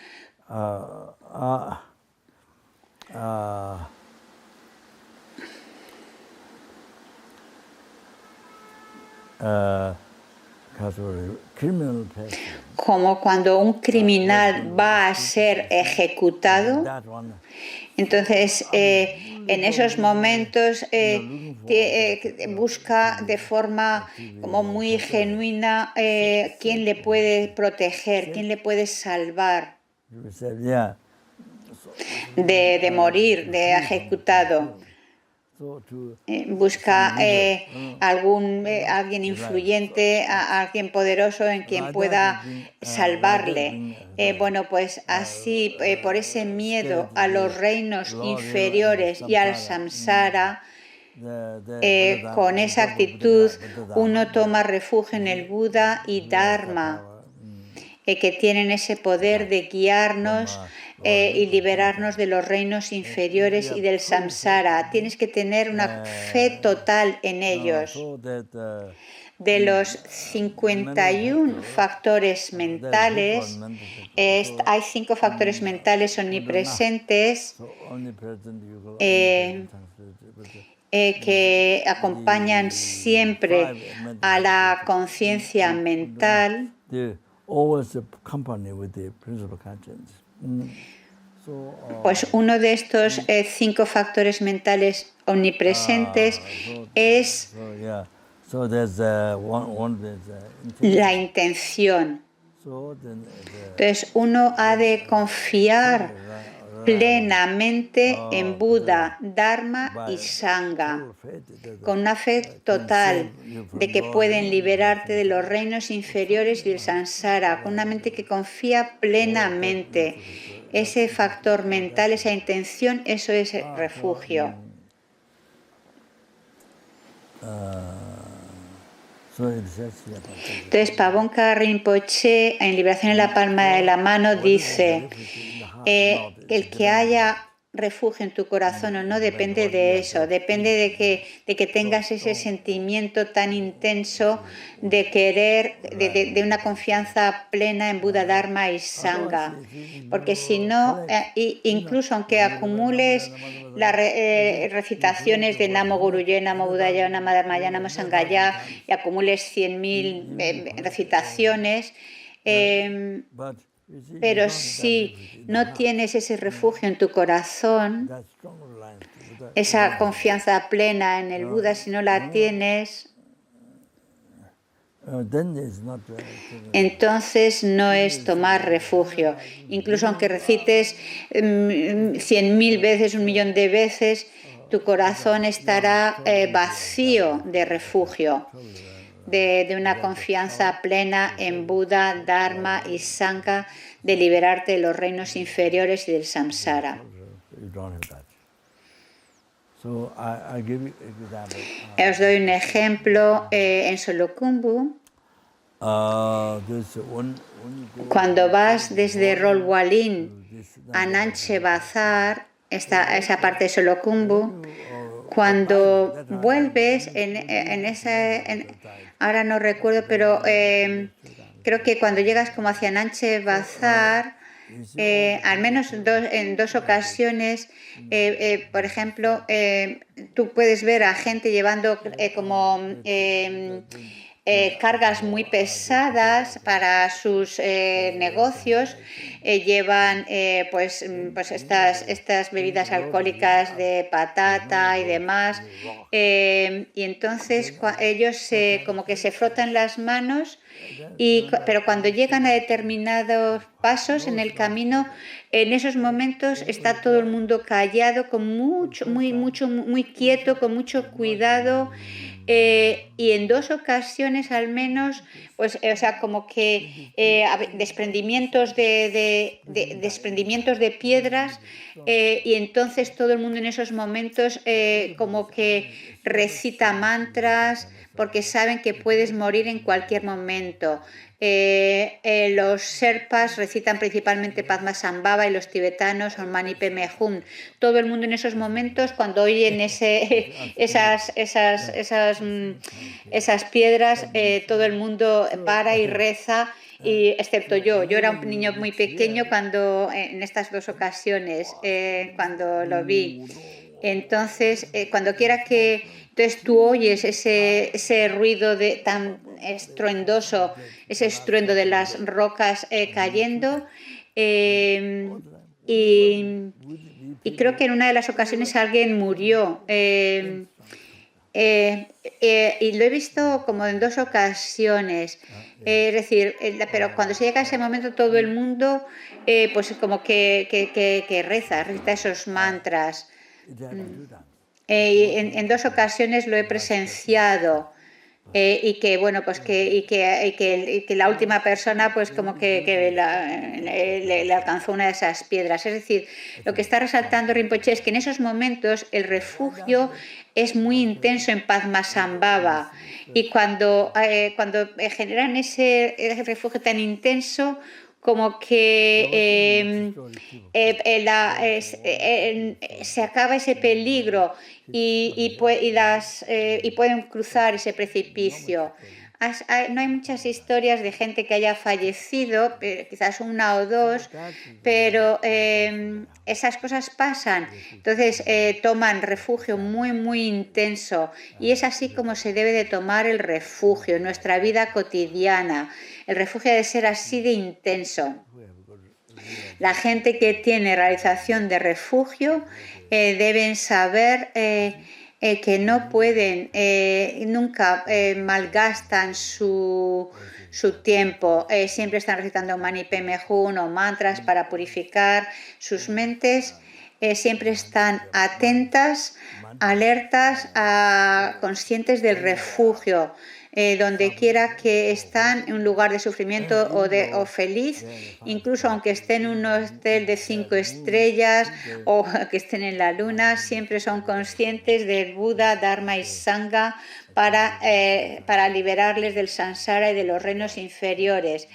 criminal va a ser ejecutado. Entonces, en esos momentos busca de forma como muy genuina quién le puede proteger, quién le puede salvar de morir, de ejecutado. Busca alguien influyente, alguien poderoso en quien pueda salvarle. Bueno, pues así, por ese miedo a los reinos inferiores y al samsara, con esa actitud uno toma refugio en el Buda y Dharma, que tienen ese poder de guiarnos y liberarnos de los reinos inferiores y del samsara. Tienes que tener una fe total en ellos. De los 51 factores mentales, hay 5 factores mentales omnipresentes que acompañan siempre a la conciencia mental. Pues uno de estos 5 factores mentales omnipresentes es la intención. Entonces uno ha de confiar plenamente en Buda, Dharma y Sangha, con una fe total de que pueden liberarte de los reinos inferiores y del samsara, con una mente que confía plenamente. Ese factor mental, esa intención, eso es el refugio. Entonces, Pabonka Rinpoche, en Liberación en la palma de la mano, dice, el que haya refugio en tu corazón o no depende de eso, depende de que tengas ese sentimiento tan intenso de querer, de una confianza plena en Buda, Dharma y Sangha. Porque si no, incluso aunque acumules las recitaciones de Namo Guruye, Namo Buddhaya, Namo Dharmaya, Namo Sanghaya y acumules 100.000 recitaciones, pero si no tienes ese refugio en tu corazón, esa confianza plena en el Buda, si no la tienes, entonces no es tomar refugio. Incluso aunque recites 100.000 veces, 1.000.000 de veces, tu corazón estará vacío de refugio, de una confianza plena en Buda, Dharma y Sangha, de liberarte de los reinos inferiores y del samsara. Os doy un ejemplo en Solukhumbu. Cuando vas desde Rolwalin a Nanche Bazar, esa parte de Solukhumbu, cuando vuelves ahora no recuerdo, pero creo que cuando llegas como hacia Nanche Bazar, al menos en dos ocasiones, por ejemplo, tú puedes ver a gente llevando cargas muy pesadas para sus negocios, llevan pues estas bebidas alcohólicas de patata y demás, y entonces ellos como que se frotan las manos, pero cuando llegan a determinados pasos en el camino, en esos momentos está todo el mundo callado, muy quieto, con mucho cuidado. Y en dos ocasiones al menos, pues, como que desprendimientos de piedras, y entonces todo el mundo en esos momentos como que recita mantras, porque saben que puedes morir en cualquier momento. Los Sherpas recitan principalmente Padmasambhava y los tibetanos Om Mani Padme Hum. Todo el mundo en esos momentos, cuando oyen esas piedras, todo el mundo para y reza, excepto yo. Yo era un niño muy pequeño en estas dos ocasiones, cuando lo vi. Entonces, cuando quiera entonces tú oyes ese ruido tan estruendoso, ese estruendo de las rocas cayendo, y creo que en una de las ocasiones alguien murió. Y lo he visto como en dos ocasiones. Es decir, pero cuando se llega a ese momento todo el mundo pues como que recita esos mantras. En dos ocasiones lo he presenciado, y que bueno, pues que la última persona pues como que le alcanzó una de esas piedras. Es decir, lo que está resaltando Rinpoche es que en esos momentos el refugio es muy intenso en Padmasambhava, y cuando generan ese refugio tan intenso, como que se acaba ese peligro y pueden cruzar ese precipicio. No hay muchas historias de gente que haya fallecido, quizás una o dos, pero esas cosas pasan. Entonces toman refugio muy intenso, y es así como se debe de tomar el refugio en nuestra vida cotidiana. El refugio debe ser así de intenso. La gente que tiene realización de refugio deben saber que no pueden, nunca malgastan su tiempo, siempre están recitando Mani Padme Hum o mantras para purificar sus mentes, siempre están atentas, alertas, conscientes del refugio, donde quiera que están, en un lugar de sufrimiento o feliz, incluso aunque estén en un hotel de 5 estrellas o que estén en la luna, siempre son conscientes del Buda, Dharma y Sangha para liberarles del samsara y de los reinos inferiores.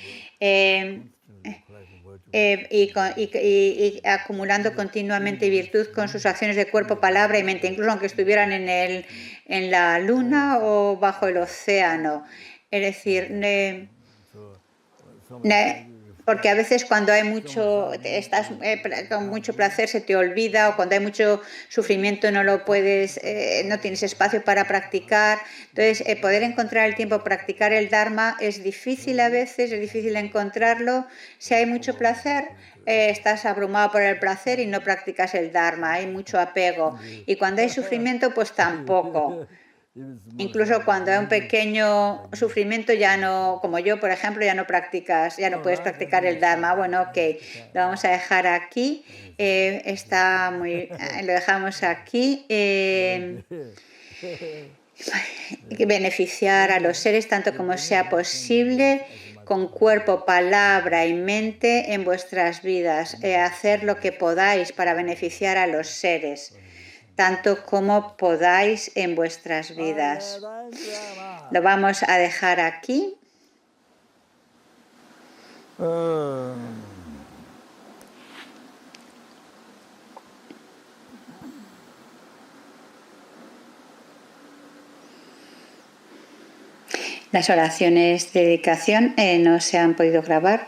Y acumulando continuamente virtud con sus acciones de cuerpo, palabra y mente, incluso aunque estuvieran en la luna o bajo el océano. Es decir, porque a veces cuando hay estás con mucho placer se te olvida, o cuando hay mucho sufrimiento no tienes espacio para practicar. Entonces, poder encontrar el tiempo, practicar el Dharma es difícil a veces, es difícil encontrarlo. Si hay mucho placer, estás abrumado por el placer y no practicas el Dharma, hay mucho apego. Y cuando hay sufrimiento, pues tampoco. Incluso cuando hay un pequeño sufrimiento, ya no, como yo, por ejemplo, ya no puedes practicar el Dharma. Bueno, ok, lo vamos a dejar aquí. Lo dejamos aquí. Beneficiar a los seres tanto como sea posible, con cuerpo, palabra y mente en vuestras vidas. Hacer lo que podáis para beneficiar a los seres tanto como podáis en vuestras vidas. Lo vamos a dejar aquí. Las oraciones de dedicación no se han podido grabar.